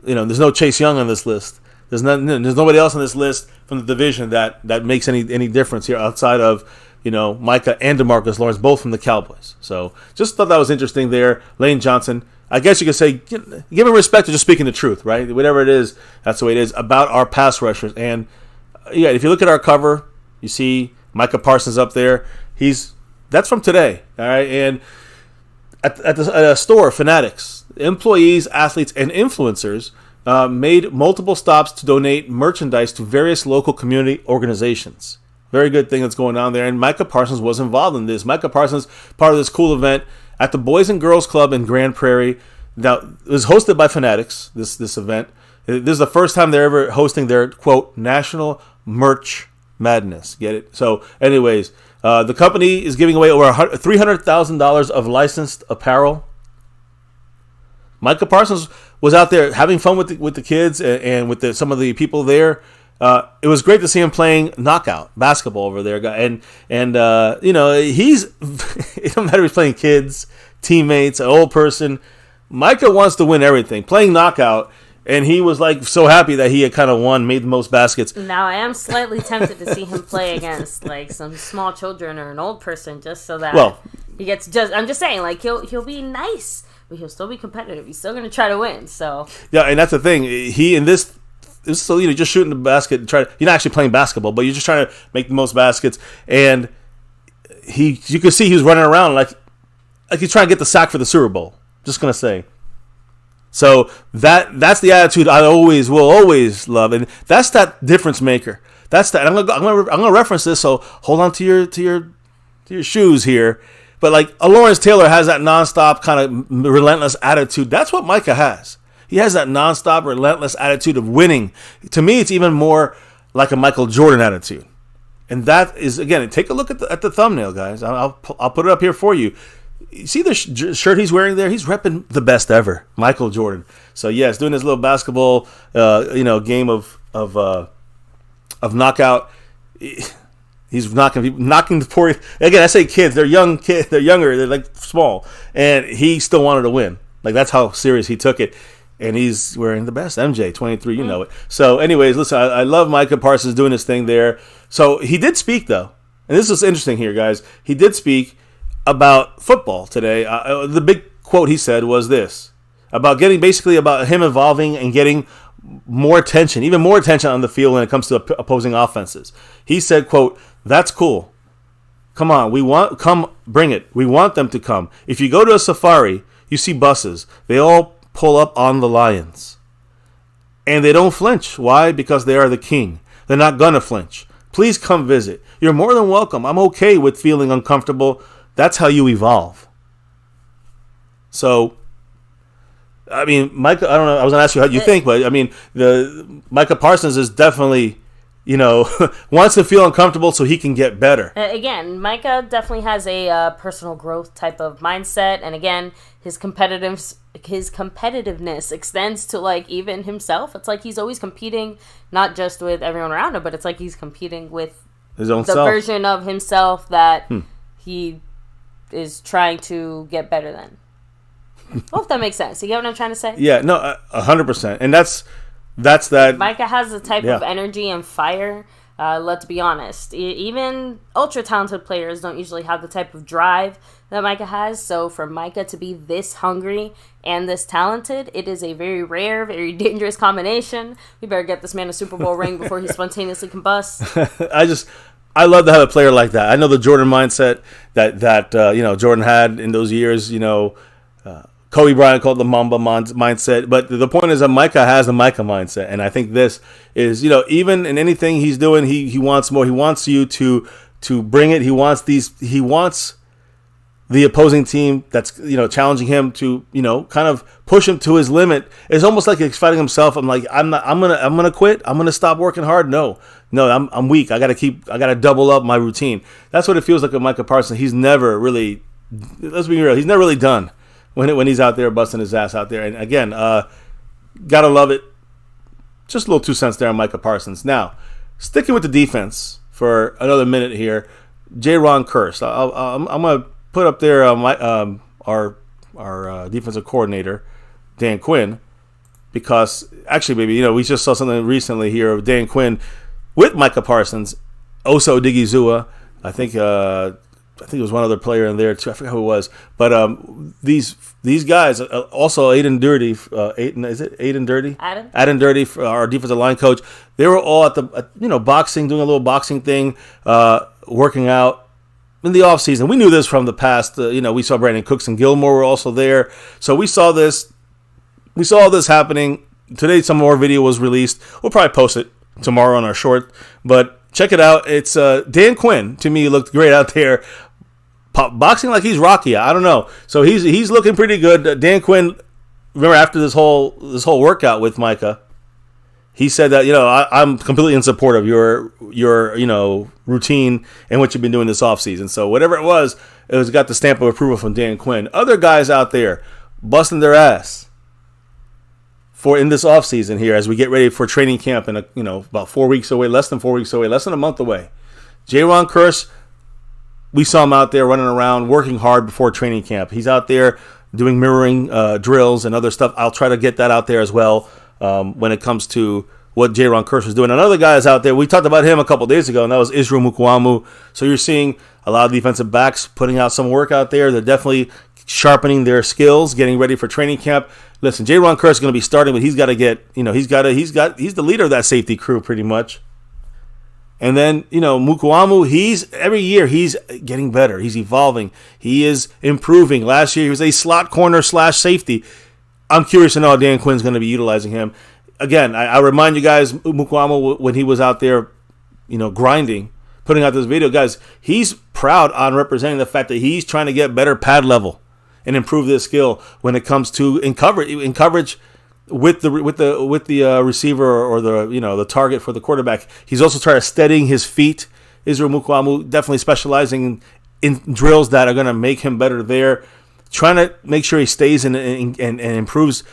there's no Chase Young on this list. There's nobody else on this list from the division that makes any difference here outside of Micah and DeMarcus Lawrence, both from the Cowboys. So just thought that was interesting there. Lane Johnson, I guess you could say, give him respect to just speaking the truth, right? Whatever it is, that's the way it is about our pass rushers. And yeah, if you look at our cover, you see Micah Parsons up there. That's from today, all right? And at a store, Fanatics, employees, athletes, and influencers made multiple stops to donate merchandise to various local community organizations. Very good thing that's going on there. And Micah Parsons was involved in this. Micah Parsons, part of this cool event at the Boys and Girls Club in Grand Prairie. Now, it was hosted by Fanatics, this event. This is the first time they're ever hosting their, quote, National Merch Madness. Get it? So, anyways, the company is giving away over $300,000 of licensed apparel. Micah Parsons was out there having fun with the kids and with some of the people there. It was great to see him playing knockout basketball over there, and he's it don't matter if he's playing kids, teammates, an old person. Micah wants to win everything, playing knockout, and he was like so happy that he had kind of won, made the most baskets. Now I am slightly tempted to see him play against like some small children or an old person, just so that he gets. I'm just saying, like he'll be nice, but he'll still be competitive. He's still going to try to win. So yeah, and that's the thing. He in this. So just shooting the basket, you're not actually playing basketball, but you're just trying to make the most baskets. And you could see he was running around like he's trying to get the sack for the Super Bowl. Just gonna say. So that's the attitude I will always love, and that's that difference maker. That's that. I'm gonna reference this. So hold on to your shoes here. But like Lawrence Taylor has that nonstop kind of relentless attitude. That's what Micah has. He has that nonstop, relentless attitude of winning. To me, it's even more like a Michael Jordan attitude. And that is, again, take a look at the thumbnail, guys. I'll put it up here for you. You see the shirt he's wearing there? He's repping the best ever, Michael Jordan. So, yes, doing his little basketball, game of knockout. He's knocking the poor. Again, I say kids. They're young kids. They're younger. They're like small. And he still wanted to win. Like, that's how serious he took it. And he's wearing the best. MJ, 23, you know it. So, anyways, listen, I love Micah Parsons doing his thing there. So, he did speak, though. And this is interesting here, guys. He did speak about football today. The big quote he said was this, about him evolving and getting more attention, even more attention on the field when it comes to opposing offenses. He said, quote, "That's cool. Come on, come bring it. We want them to come. If you go to a safari, you see buses. They all pull up on the lions. And they don't flinch. Why? Because they are the king. They're not going to flinch. Please come visit. You're more than welcome. I'm okay with feeling uncomfortable. That's how you evolve." So, I mean, Micah, I don't know, I was going to ask you how you think, but I mean, Micah Parsons is definitely, wants to feel uncomfortable so he can get better. Again, Micah definitely has a personal growth type of mindset, and again, his competitiveness extends to like even himself. It's like he's always competing, not just with everyone around him, but it's like he's competing with his own version of himself that he is trying to get better than. Hope that makes sense. You get what I'm trying to say? Yeah, no, 100%. And that's that. Micah has a type of energy and fire Let's be honest. Even ultra-talented players don't usually have the type of drive that Micah has. So for Micah to be this hungry and this talented, it is a very rare, very dangerous combination. We better get this man a Super Bowl ring before he spontaneously combusts. I love to have a player like that. I know the Jordan mindset that Jordan had in those years. Kobe Bryant called it the Mamba mindset, but the point is that Micah has the Micah mindset, and I think this is, even in anything he's doing, he wants more. He wants you to bring it. He wants the opposing team that's challenging him to kind of push him to his limit. It's almost like he's fighting himself. I'm gonna quit. I'm gonna stop working hard. No, I'm weak. I gotta double up my routine. That's what it feels like with Micah Parsons. He's never really, let's be real, he's never really done when he's out there busting his ass out there. And again, gotta love it. Just a little 2 cents there on Micah Parsons. Now, sticking with the defense for another minute here, J-Ron Kearse. I'm gonna put up there our defensive coordinator, Dan Quinn, because actually, maybe we just saw something recently here of Dan Quinn with Micah Parsons, Osa Odigizua. I think there was one other player in there too. I forgot who it was, but these guys, also Aiden Dirty, is it Aiden Dirty? Adam Dirty, our defensive line coach. They were all at the boxing, doing a little boxing thing, working out in the offseason. We knew this from the past. We saw Brandon Cooks and Gilmore were also there. So we saw this. We saw all this happening. Today some more video was released. We'll probably post it tomorrow on our short. But check it out. It's Dan Quinn, to me, looked great out there. Boxing like he's Rocky. I don't know. So he's looking pretty good. Dan Quinn, remember after this whole workout with Micah, he said that, I'm completely in support of your routine and what you've been doing this offseason. So whatever it was got the stamp of approval from Dan Quinn. Other guys out there busting their ass in this offseason here as we get ready for training camp in about 4 weeks away, less than 4 weeks away, less than a month away. J-Ron Kearse, we saw him out there running around, working hard before training camp. He's out there doing mirroring drills and other stuff. I'll try to get that out there as well when it comes to what J-Ron Kearse is doing. Another guy is out there. We talked about him a couple days ago, and that was Israel Mukuamu. So you're seeing a lot of defensive backs putting out some work out there. They're definitely sharpening their skills, getting ready for training camp. Listen, J-Ron Kearse is going to be starting, but he's got to get, he's the leader of that safety crew pretty much. And then, Mukuamu, every year he's getting better. He's evolving. He is improving. Last year he was a slot corner / safety. I'm curious to know how Dan Quinn's going to be utilizing him. Again, I remind you guys, Mukuamu, when he was out there, grinding, putting out this video, guys, he's proud on representing the fact that he's trying to get better pad level and improve this skill when it comes to in coverage with the receiver or the target for the quarterback. He's also trying to steadying his feet. Israel Mukuamu definitely specializing in drills that are going to make him better there. Trying to make sure he stays and improves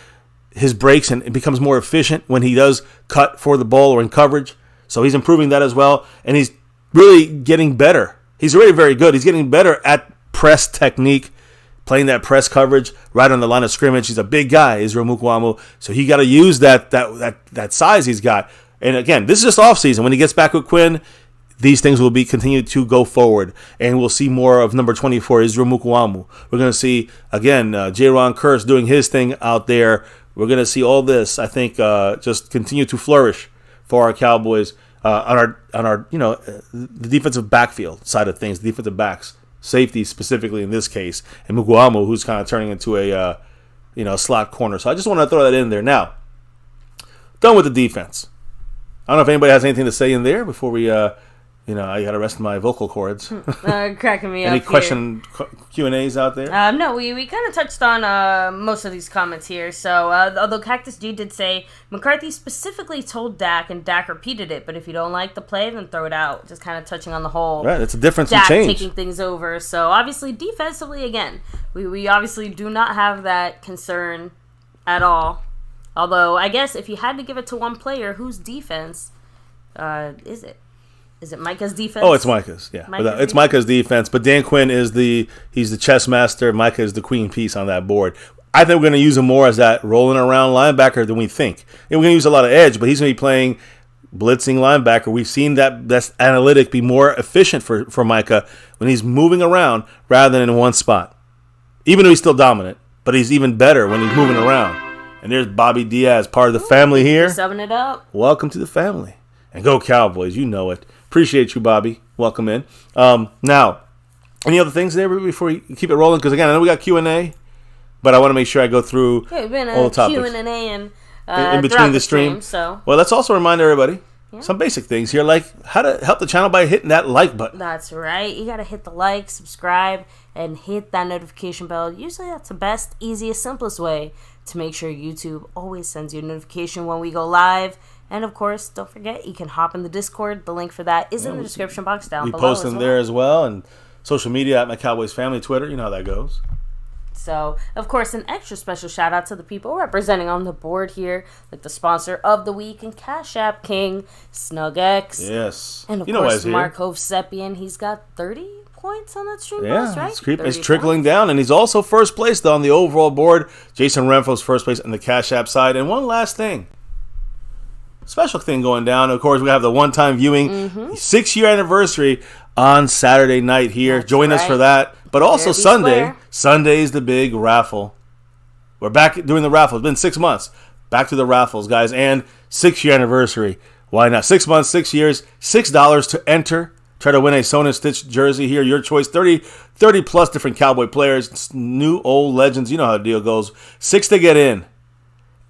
his breaks and becomes more efficient when he does cut for the ball or in coverage. So he's improving that as well. And he's really getting better. He's already very good. He's getting better at press technique, playing that press coverage right on the line of scrimmage. He's a big guy, Israel Mukuamu. So he got to use that size he's got. And again, this is just offseason. When he gets back with Quinn, these things will be continued to go forward. And we'll see more of number 24, Israel Mukuamu. We're going to see, again, J-Ron Kearse doing his thing out there. We're going to see all this, I think, just continue to flourish for our Cowboys on our the defensive backfield side of things, the defensive backs, safety specifically in this case, and Mukuamu, who's kind of turning into a slot corner. So I just want to throw that in there. Now, done with the defense. I don't know if anybody has anything to say in there before we, I got to rest my vocal cords. Cracking me up. Any question Q&As out there? No, we kind of touched on most of these comments here. So, although Cactus G did say, McCarthy specifically told Dak, and Dak repeated it, but if you don't like the play, then throw it out. Just kind of touching on the whole. Right, it's a difference in Dak change. Taking things over. So, obviously, defensively, again, we obviously do not have that concern at all. Although, I guess if you had to give it to one player, whose defense is it? Is it Micah's defense? Oh, it's Micah's. Yeah, it's Micah's defense. But Dan Quinn he's the chess master. Micah is the queen piece on that board. I think we're going to use him more as that rolling around linebacker than we think. And we're going to use a lot of edge, but he's going to be playing blitzing linebacker. We've seen that analytic be more efficient for Micah when he's moving around rather than in one spot. Even though he's still dominant, but he's even better when he's moving around. And there's Bobby Diaz, part of the family here. Subbing it up. Welcome to the family. And go Cowboys, you know it. Appreciate you, Bobby. Welcome in. Now, any other things there before we keep it rolling? Because, again, I know we got Q&A, but I want to make sure I go through all the topics. Q&A and in between the stream. So. Well, let's also remind everybody some basic things here, like how to help the channel by hitting that like button. That's right. You got to hit the like, subscribe, and hit that notification bell. Usually that's the best, easiest, simplest way to make sure YouTube always sends you a notification when we go live. And, of course, don't forget, you can hop in the Discord. The link for that is in the description box down below. We post them there as well. And social media at MyCowboysFamily, Twitter. You know how that goes. So, of course, an extra special shout-out to the people representing on the board here, like the sponsor of the week and Cash App King, SnugX. Yes. And, of course, Marco Seppian. He's got 30 points on that stream boss, right? It's trickling down. And he's also first place on the overall board. Jason Renfro's first place on the Cash App side. And one last thing. Special thing going down. Of course, we have the one-time viewing, 6-year anniversary on Saturday night here. Join us for that. But also Sunday. Sunday's the big raffle. We're back doing the raffle. It's been 6 months. Back to the raffles, guys. And 6-year anniversary. Why not? 6 months, 6 years, $6 to enter. Try to win a Sewn and Stitch jersey here. Your choice. 30 plus different Cowboy players. New, old legends. You know how the deal goes. 6 to get in.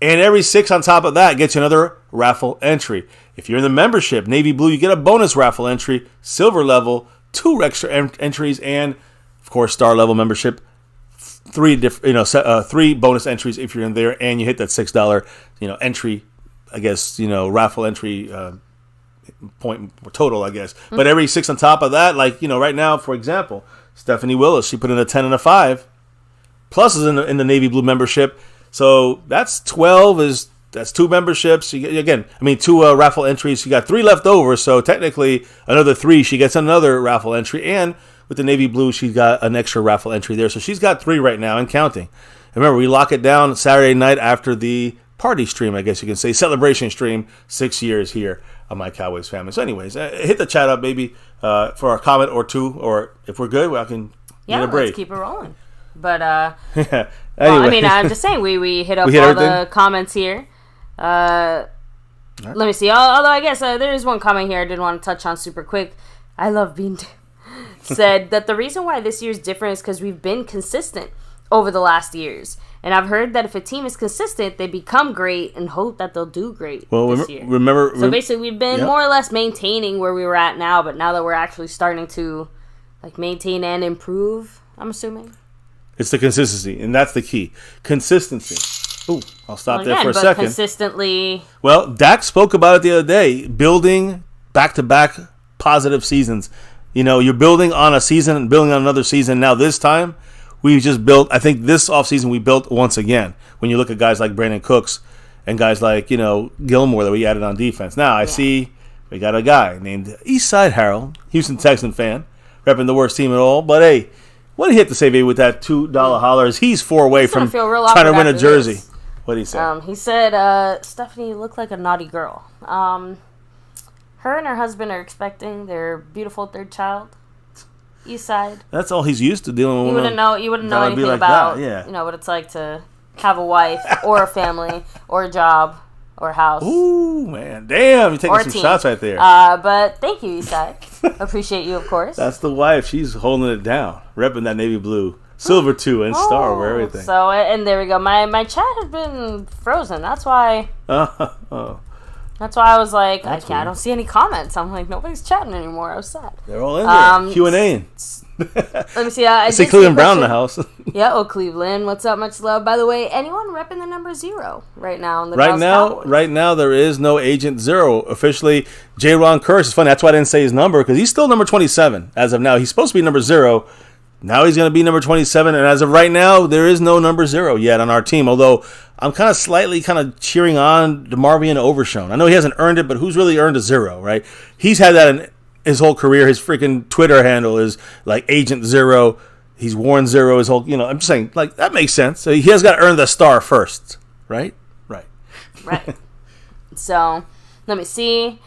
And every 6 on top of that gets you another raffle entry. If you're in the membership, Navy Blue, you get a bonus raffle entry. Silver level, 2 extra entries. And, of course, Star level membership, 3 bonus entries if you're in there. And you hit that $6 entry, I guess, raffle entry point total, I guess. But every 6 on top of that, like, right now, for example, Stephanie Willis, she put in a 10 and a 5. Plus is in the Navy Blue membership. So that's 12. That's 2 memberships. You get, 2 raffle entries. You got 3 left over. So technically, another 3. She gets another raffle entry. And with the Navy Blue, she's got an extra raffle entry there. So she's got 3 right now and counting. And remember, we lock it down Saturday night after the party stream, I guess you can say, celebration stream. 6 years here on My Cowboys Family. So anyways, hit the chat up, baby, for a comment or 2. Or if we're good, I can get a break. Let's keep it rolling. But, anyway. Well, I'm just saying, we hit up all the comments here. Let me see. Although, I guess there is one comment here I did want to touch on super quick. I love being said that the reason why this year's different is because we've been consistent over the last years. And I've heard that if a team is consistent, they become great and hope that they'll do great this year. So basically, we've been more or less maintaining where we were at now, but now that we're actually starting to maintain and improve, I'm assuming. It's the consistency, and that's the key. Consistency. Ooh, I'll stop there for a second. Consistently. Well, Dak spoke about it the other day. Building back-to-back positive seasons. You're building on a season and building on another season. Now this time, we just built. I think this offseason we built once again. When you look at guys like Brandon Cooks and guys like Gilmore that we added on defense. Now I see we got a guy named Eastside Harold, Houston Texan fan, repping the worst team at all. But hey. What did he have to say, baby, with that $2 hollers? He's 4 away from trying to win a jersey. What did he say? He said, Stephanie, you look like a naughty girl. Her and her husband are expecting their beautiful 3rd child. East Side. That's all he's used to dealing with. You wouldn't know anything about what it's like to have a wife or a family or a job or a house. Ooh, man. Damn, you're taking some shots right there. But thank you, Eastside. Appreciate you, of course. That's the wife. She's holding it down. Repping that navy blue. Silver, too, and star over everything. So, and there we go. My chat has been frozen. That's why... That's why I was like, I don't see any comments. I'm like, nobody's chatting anymore. I was sad. They're all in there. Q&A. Let me see. I see Cleveland Brown in the house. Yeah, Cleveland. What's up? Much love. By the way, anyone repping the number 0 right now in the Right now, there is no Agent 0. Officially, J. Ron Curse. It's funny. That's why I didn't say his number, because he's still number 27 as of now. He's supposed to be number 0. Now he's going to be number 27, and as of right now, there is no number 0 yet on our team, although I'm kind of cheering on DeMarvion Overshown. I know he hasn't earned it, but who's really earned a 0, right? He's had that in his whole career. His freaking Twitter handle is like Agent 0. He's worn 0 his whole, I'm just saying, like, that makes sense. So he has got to earn the star first, right? Right. Right. So, let me see.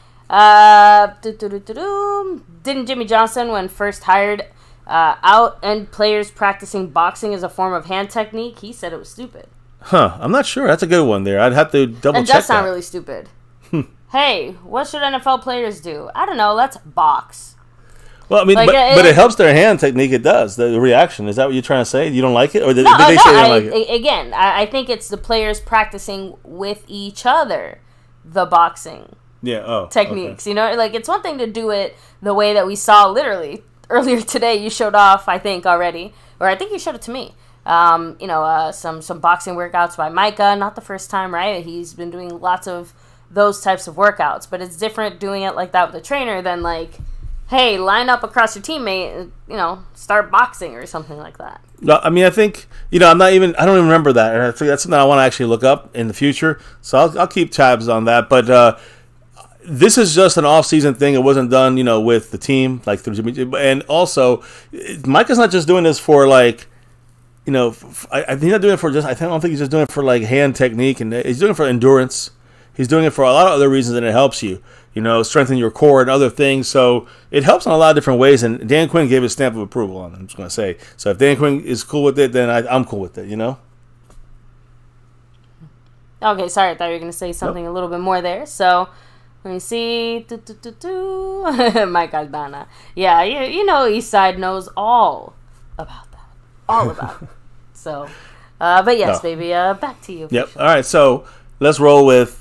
Didn't Jimmy Johnson, when first hired, out and players practicing boxing as a form of hand technique? He said it was stupid. Huh. I'm not sure. That's a good one there. I'd have to double And check that's not that. really stupid. Hey, what should NFL players do? I don't know. Let's box. Well, I mean, Like, but it helps their hand technique. It does. The reaction. Is that what you're trying to say? You don't like it? Or did they say they don't like it? Again, I think it's the players practicing with each other the boxing techniques. Okay. You know, like, it's one thing to do it the way that we saw literally earlier today. You showed off, I think, already. Or I think you showed it to me. Some boxing workouts by Micah. Not the first time, right? He's been doing lots of those types of workouts. But it's different doing it like that with a trainer than, like, hey, line up across your teammate, start boxing or something like that. No, I mean, I think, I don't even remember that. And I think that's something I want to actually look up in the future. So I'll keep tabs on that. But this is just an off-season thing. It wasn't done, with the team. And also, Micah's not just doing this for, like, I think he's not doing it for just, I don't think he's just doing it for, like, hand technique. And he's doing it for endurance. He's doing it for a lot of other reasons, and it helps you. Strengthen your core and other things. So it helps in a lot of different ways. And Dan Quinn gave his stamp of approval on it, I'm just going to say. So if Dan Quinn is cool with it, then I'm cool with it, Okay, sorry. I thought you were going to say something a little bit more there. So let me see. Mike Aldana. Yeah, Eastside knows all about that. All about it. So, but yes, baby, back to you. Yep. All right, so let's roll with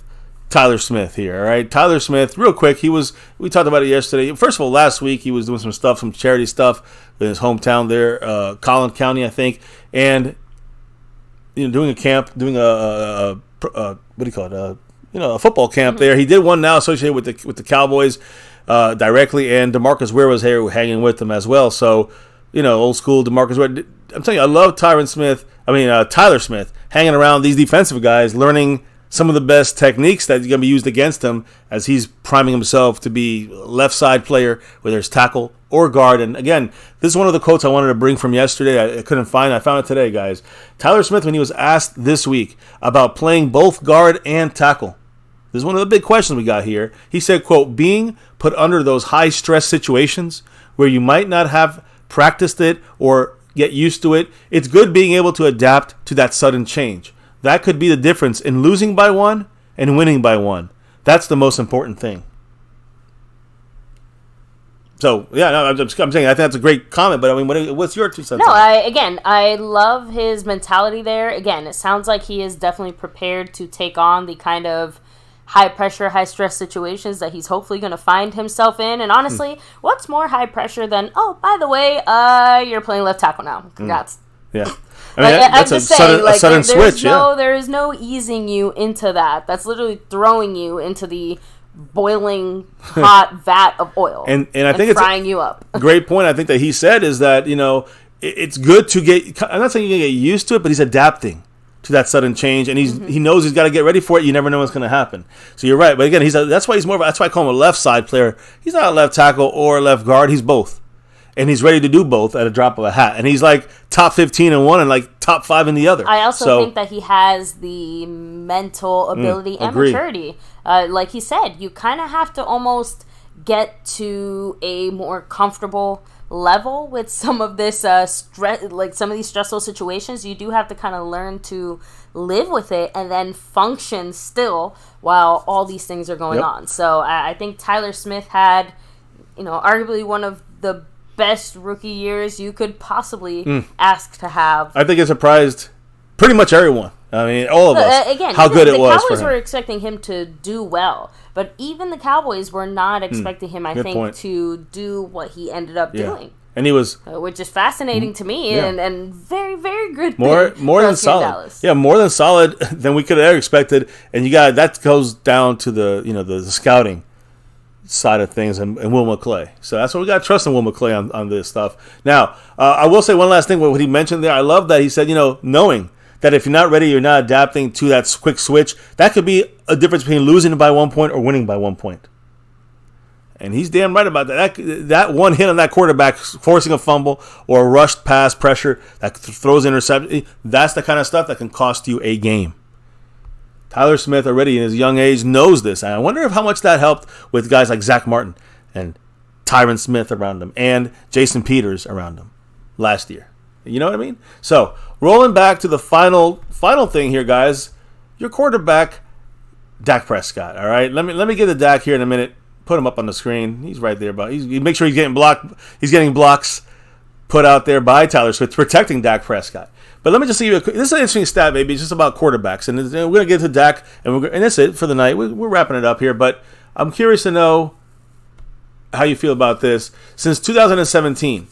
Tyler Smith here, all right? Tyler Smith, real quick, we talked about it yesterday. First of all, last week he was doing some charity stuff in his hometown there, Collin County, I think, and doing a camp, doing a football camp there. He did one now associated with the Cowboys directly, and DeMarcus Ware was here hanging with them as well. So, old school DeMarcus Ware. I'm telling you, I love Tyler Smith hanging around these defensive guys, learning some of the best techniques that's going to be used against him as he's priming himself to be left side player, whether it's tackle or guard. And again, this is one of the quotes I wanted to bring from yesterday. I couldn't find it. I found it today, guys. Tyler Smith, when he was asked this week about playing both guard and tackle, this is one of the big questions we got here. He said, quote, being put under those high stress situations where you might not have practiced it or get used to it, it's good being able to adapt to that sudden change. That could be the difference in losing by one and winning by one. That's the most important thing. So, I'm saying I think that's a great comment, but I mean, what's your 2 cents? No, I love his mentality there. Again, it sounds like he is definitely prepared to take on the kind of high-pressure, high-stress situations that he's hopefully going to find himself in. And honestly, what's more high-pressure than, oh, by the way, you're playing left tackle now. Congrats. Yeah. I mean, that's a sudden switch, there is no easing you into that. That's literally throwing you into the boiling hot vat of oil and I think frying you up. Great point. I think that he said is that, it's good to get, I'm not saying you're going to get used to it, but he's adapting to that sudden change, and he knows he's got to get ready for it. You never know what's going to happen. So you're right. But again, that's why I call him a left side player. He's not a left tackle or a left guard. He's both. And he's ready to do both at a drop of a hat. And he's like top 15 in one and like top 5 in the other. I also think that he has the mental ability and maturity. Like he said, you kind of have to almost get to a more comfortable level with some of this stress, like some of these stressful situations. You do have to kind of learn to live with it and then function still while all these things are going on. So I think Tyler Smith had, arguably one of the best rookie years you could possibly ask to have. I think it surprised pretty much everyone. I mean, all of us. Again, how good it was. The Cowboys for were him. expecting him to do well, but even the Cowboys were not expecting him, I think, point. to do what he ended up doing. And he was, which is fascinating to me, and very, very good. More than solid. Yeah, more than solid than we could have ever expected. And that goes down to the scouting side of things and Will McClay. So that's what we got to trust in Will McClay on this stuff. Now, I will say one last thing. What he mentioned there, I love that he said, knowing that if you're not ready, you're not adapting to that quick switch, that could be a difference between losing by 1 point or winning by 1 point. And he's damn right about that. That one hit on that quarterback, forcing a fumble or a rushed pass pressure that throws interception, that's the kind of stuff that can cost you a game. Tyler Smith already in his young age knows this. And I wonder how much that helped with guys like Zach Martin and Tyron Smith around him and Jason Peters around him last year. You know what I mean? So, rolling back to the final thing here, guys. Your quarterback, Dak Prescott, all right? Let me get to Dak here in a minute. Put him up on the screen. He's right there, but make sure he's getting blocked. He's getting blocks put out there by Tyler Smith, protecting Dak Prescott. But let me just give you this is an interesting stat, baby. It's just about quarterbacks. And we're going to get to Dak, and that's it for the night. We're wrapping it up here. But I'm curious to know how you feel about this. Since 2017,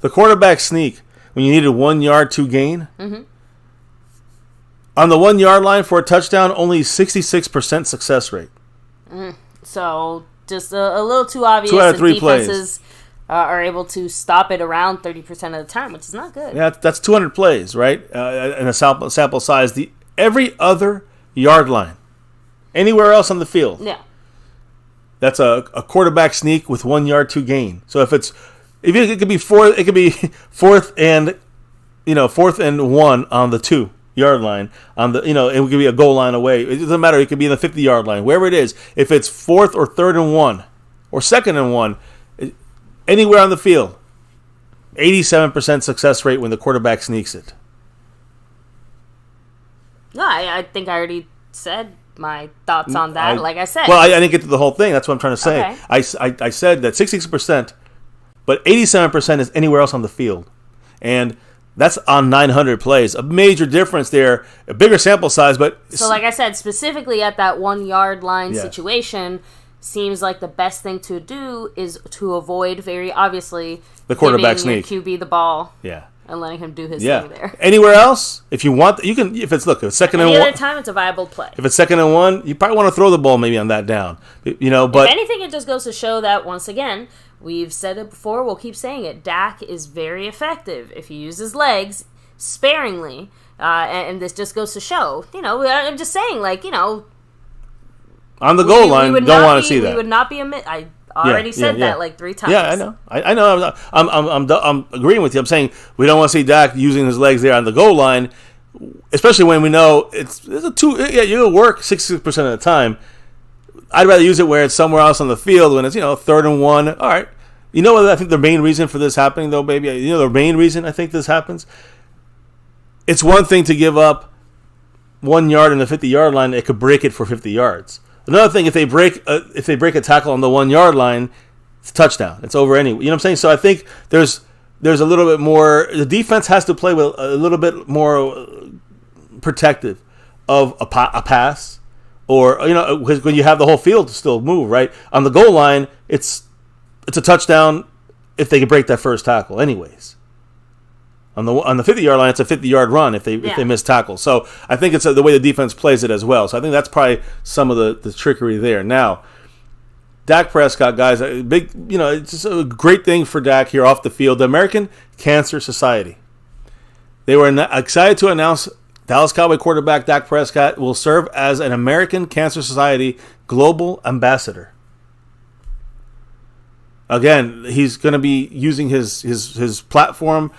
the quarterback sneak, when you needed 1 yard to gain, on the 1 yard line for a touchdown, only 66% success rate. So just a little too obvious. 2 out of 3 defenses are able to stop it around 30% of the time, which is not good. Yeah, that's 200 plays, right? In a sample size. Every other yard line, anywhere else on the field. Yeah. That's a quarterback sneak with 1 yard to gain. So it could be fourth and 1 on the 2 yard line it could be a goal line away. It doesn't matter. It could be in the 50 yard line, wherever it is. If it's 4th or 3rd and 1 or 2nd and 1, anywhere on the field, 87% success rate when the quarterback sneaks it. No, I think I already said my thoughts on that. Like I said, I didn't get to the whole thing. That's what I'm trying to say. Okay. I said that 66%, but 87% is anywhere else on the field, and that's on 900 plays. A major difference there. A bigger sample size, but so like I said, specifically at that 1 yard line situation, seems like the best thing to do is to avoid, very obviously, the quarterback giving sneak. your QB the ball. Yeah. And letting him do his thing there. Anywhere else, if you want, you can. If it's second and 1, any other time, it's a viable play. If it's 2nd and 1, you probably want to throw the ball maybe on that down. But if anything, it just goes to show that once again, we've said it before. We'll keep saying it. Dak is very effective if he uses his legs sparingly, and this just goes to show. I'm just saying, on the goal line, don't want to see that. We would not be I already said that like 3 times. Yeah, I know. I know. I'm agreeing with you. I'm saying we don't want to see Dak using his legs there on the goal line, especially when we know it's a 2. Yeah, you'll work 66% of the time. I'd rather use it where it's somewhere else on the field when it's 3rd and 1. All right. You know what I think the main reason for this happening though, baby? The main reason I think this happens. It's one thing to give up 1 yard in the 50 yard line. It could break it for 50 yards. Another thing, if they break a tackle on the 1 yard line, it's a touchdown. It's over anyway. You know what I'm saying? So I think there's a little bit more. The defense has to play with a little bit more protective of a pass, or because when you have the whole field to still move, right? On the goal line, it's a touchdown if they can break that first tackle, anyways. On the 50 yard line, it's a 50 yard run if they miss tackle. So I think it's the way the defense plays it as well. So I think that's probably some of the trickery there. Now, Dak Prescott, guys, it's just a great thing for Dak here off the field. The American Cancer Society, they were excited to announce Dallas Cowboy quarterback Dak Prescott will serve as an American Cancer Society global ambassador. Again, he's going to be using his platform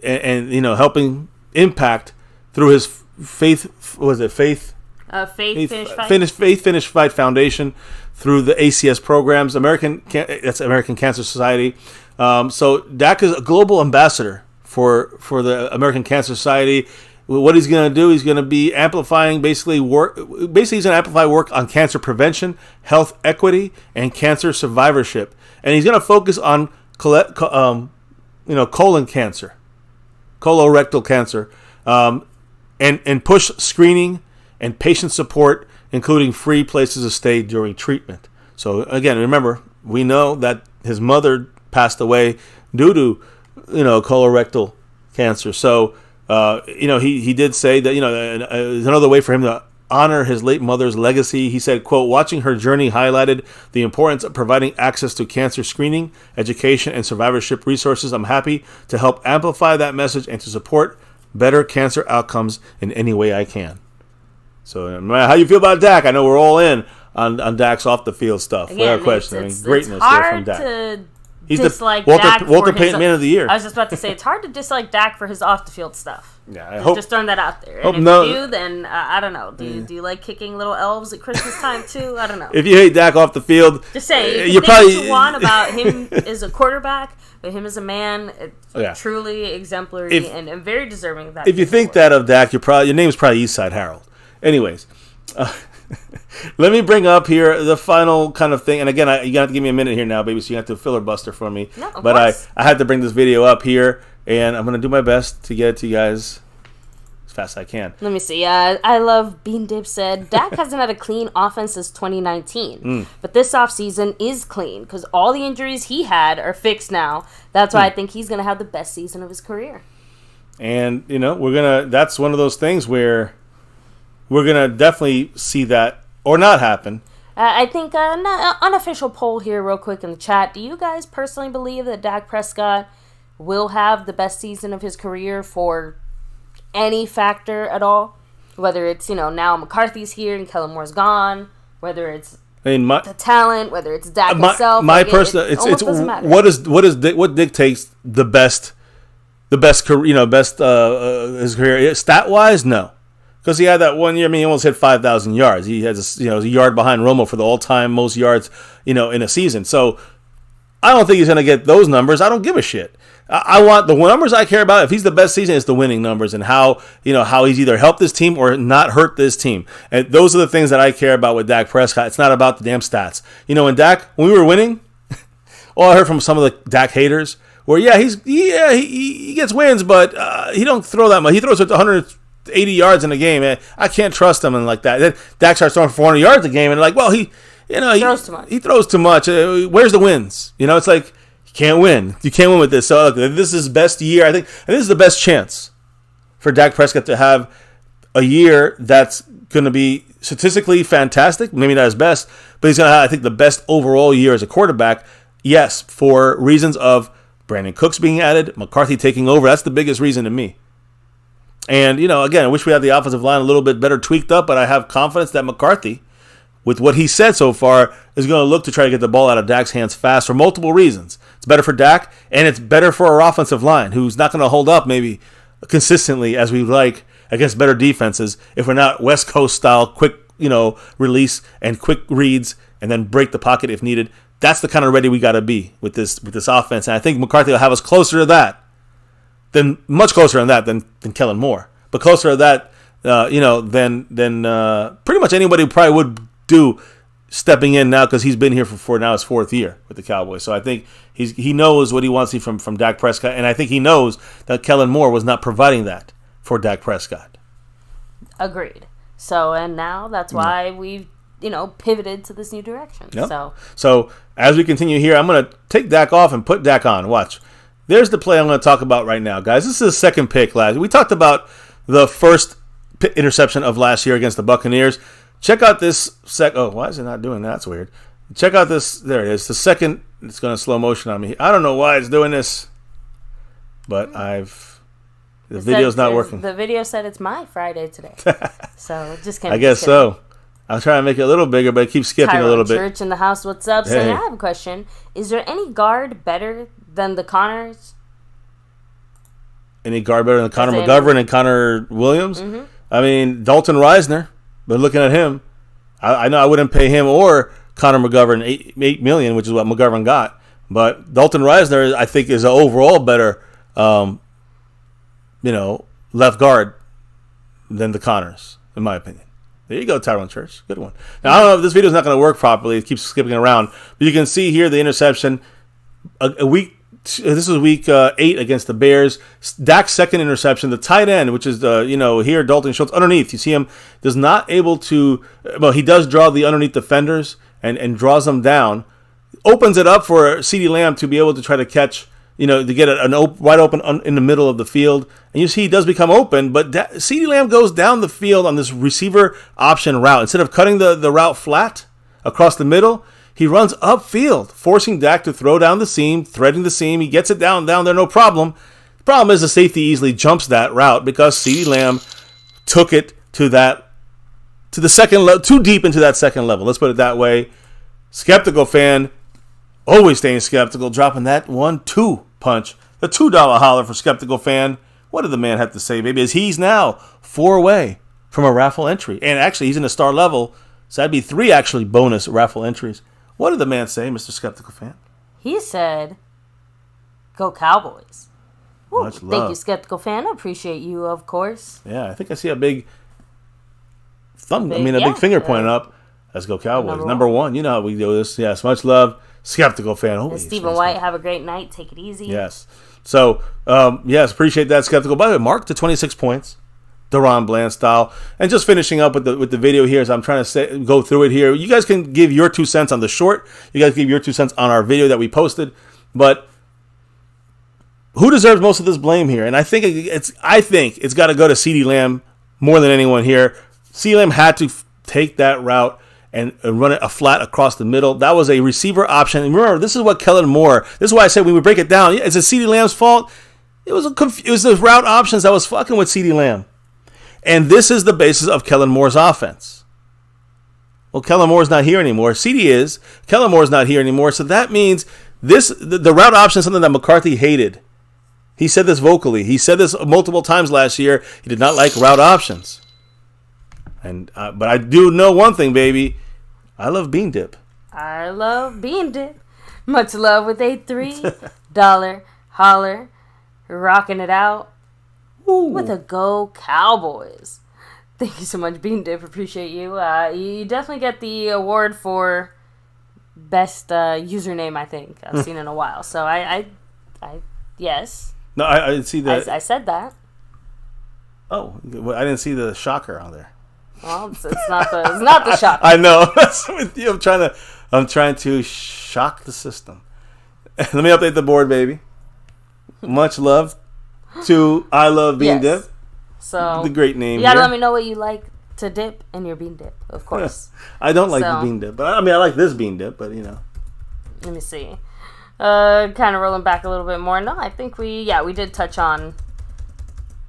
and helping impact through his Faith Finish Fight Foundation through the ACS programs, that's American Cancer Society. So Dak is a global ambassador for the American Cancer Society. What he's going to do, he's going to be amplifying he's going to amplify work on cancer prevention, health equity, and cancer survivorship. And he's going to focus on colon cancer, colorectal cancer, and push screening and patient support, including free places to stay during treatment. So again, remember, we know that his mother passed away due to colorectal cancer. So he did say that another way for him to honor his late mother's legacy. He said, quote, "Watching her journey highlighted the importance of providing access to cancer screening, education, and survivorship resources. I'm happy to help amplify that message and to support better cancer outcomes in any way I can." So, how you feel about Dak? I know we're all in on Dak's off the field stuff. Again, Without question. It's greatness hard there from Dak. to He's dislike the Dak Walter for his, Payton Man of the Year. I was just about to say, it's hard to dislike Dak for his off-the-field stuff. Yeah, I hope. Just throwing that out there. And if you do, then I don't know. Do you like kicking little elves at Christmas time too? I don't know. If you hate Dak off the field, just say you probably what you want about him as a quarterback, but him as a man, truly exemplary and very deserving of that. If you think that of Dak, your name's probably Eastside Harold. Anyways. Let me bring up here the final kind of thing. And again, you got to give me a minute here now, baby, so you have to filibuster for me. No, of but course. I had to bring this video up here, and I'm going to do my best to get it to you guys as fast as I can. Let me see. I love Bean Dip said, Dak hasn't had a clean offense since 2019. But this offseason is clean because all the injuries he had are fixed now. That's why I think he's going to have the best season of his career. And, that's one of those things where we're going to definitely see that or not happen. I think an unofficial poll here real quick in the chat. Do you guys personally believe that Dak Prescott will have the best season of his career for any factor at all? Whether it's, now McCarthy's here and Kellen Moore's gone, whether it's the talent, whether it's Dak himself. My personal, it's doesn't matter. What dictates the best career, his career stat wise? No. Because he had that 1 year, he almost hit 5,000 yards. He has, a yard behind Romo for the all-time most yards, in a season. So I don't think he's going to get those numbers. I don't give a shit. I want the numbers I care about. If he's the best season, it's the winning numbers and how he's either helped this team or not hurt this team. And those are the things that I care about with Dak Prescott. It's not about the damn stats. When we were winning, all I heard from some of the Dak haters were, he gets wins, but he don't throw that much. He throws it 180 yards in a game, and I can't trust him and like that. Then Dak starts throwing 400 yards a game, and he throws too much. He throws too much. Where's the wins? It's like you can't win. You can't win with this. So look, this is his best year. I think this is the best chance for Dak Prescott to have a year that's going to be statistically fantastic. Maybe not his best, but he's going to have, I think, the best overall year as a quarterback. Yes, for reasons of Brandon Cooks being added, McCarthy taking over. That's the biggest reason to me. And, again, I wish we had the offensive line a little bit better tweaked up, but I have confidence that McCarthy, with what he said so far, is going to look to try to get the ball out of Dak's hands fast for multiple reasons. It's better for Dak, and it's better for our offensive line, who's not going to hold up maybe consistently as we like against better defenses if we're not West Coast style, quick, release and quick reads and then break the pocket if needed. That's the kind of ready we got to be with this offense. And I think McCarthy will have us closer to that. Much closer than that than Kellen Moore, but closer to that, than pretty much anybody probably would do stepping in now because he's been here for now his fourth year with the Cowboys. So I think he knows what he wants to see from Dak Prescott, and I think he knows that Kellen Moore was not providing that for Dak Prescott. Agreed. So and now that's why we've pivoted to this new direction. Yep. So as we continue here, I'm going to take Dak off and put Dak on. Watch. There's the play I'm going to talk about right now, guys. This is the second pick last. We talked about the first interception of last year against the Buccaneers. Check out this Oh, why is it not doing that? That's weird. Check out this. There it is. The second. It's going to slow motion on me. I don't know why it's doing this, but the video's not working. The video said it's my Friday today, so it just can't. I guess so. I'm trying to make it a little bigger, but it keeps skipping a little bit. Church in the house. What's up? So I have a question. Is there any guard better than the Connors? Any guard better than Connor McGovern and Connor Williams? Mm-hmm. I mean, Dalton Reisner, but looking at him, I know I wouldn't pay him or Connor McGovern $8 million, which is what McGovern got. But Dalton Reisner, I think, is an overall better, left guard than the Connors, in my opinion. There you go, Tyrone Church. Good one. Now, I don't know if this video is not going to work properly. It keeps skipping around. But you can see here the interception. This is week 8 against the Bears. Dak's second interception. The tight end, which is, here, Dalton Schultz, underneath. You see him, does not able to, he does draw the underneath defenders and draws them down. Opens it up for CeeDee Lamb to be able to try to catch, to get wide open in the middle of the field. And you see he does become open, but CeeDee Lamb goes down the field on this receiver option route. Instead of cutting the route flat across the middle, he runs upfield, forcing Dak to throw down the seam, threading the seam. He gets it down there, no problem. The problem is the safety easily jumps that route because CeeDee Lamb took it to the second level, too deep into that second level. Let's put it that way. Skeptical fan, always staying skeptical, dropping that 1-2 punch. The $2 holler for Skeptical Fan. What did the man have to say, baby? As he's now 4 away from a raffle entry. And actually, he's in a star level, so that'd be 3 actually bonus raffle entries. What did the man say, Mr. Skeptical Fan? He said, "Go Cowboys." Ooh, Much love. Thank you, Skeptical Fan. I appreciate you, of course. Yeah, I think I see a big thumb. Big- big finger pointing up. Let's go Cowboys. Number one. You know how we do this. Yes, much love. Skeptical Fan. And Stephen White, have a great night. Take it easy. Yes. So, yes, appreciate that, Skeptical. By the way, Mark to 26 points. Deron Bland style. And just finishing up with the video here as I'm trying to go through it here. You guys can give your 2 cents on the short. You guys give your 2 cents on our video that we posted. But who deserves most of this blame here? And I think it's got to go to CeeDee Lamb more than anyone here. CeeDee Lamb had to take that route and run it a flat across the middle. That was a receiver option. And remember, this is what Kellen Moore, this is why I said when we break it down, is it CeeDee Lamb's fault? It was the route options that was fucking with CeeDee Lamb. And this is the basis of Kellen Moore's offense. Well, Kellen Moore's not here anymore. CD is. Kellen Moore's not here anymore. So that means the route option is something that McCarthy hated. He said this vocally. He said this multiple times last year. He did not like route options. And but I do know one thing, baby. I love bean dip. I love bean dip. Much love with a $3 holler. Rocking it out. Ooh. With a Go Cowboys. Thank you so much, Bean Dip. Appreciate you. You definitely get the award for best username, I think, I've seen in a while. So I yes. No, I didn't see that. I said that. Oh, I didn't see the shocker on there. Well, it's not the shocker. I know. That's with you. I'm trying to shock the system. Let me update the board, baby. Much love to I Love Bean Dip. So the great name. You gotta here. let me know what you like to dip in your bean dip, of course. I don't like the bean dip, but I like this bean dip, but you know. Let me see. Kind of rolling back a little bit more. No, I think we did touch on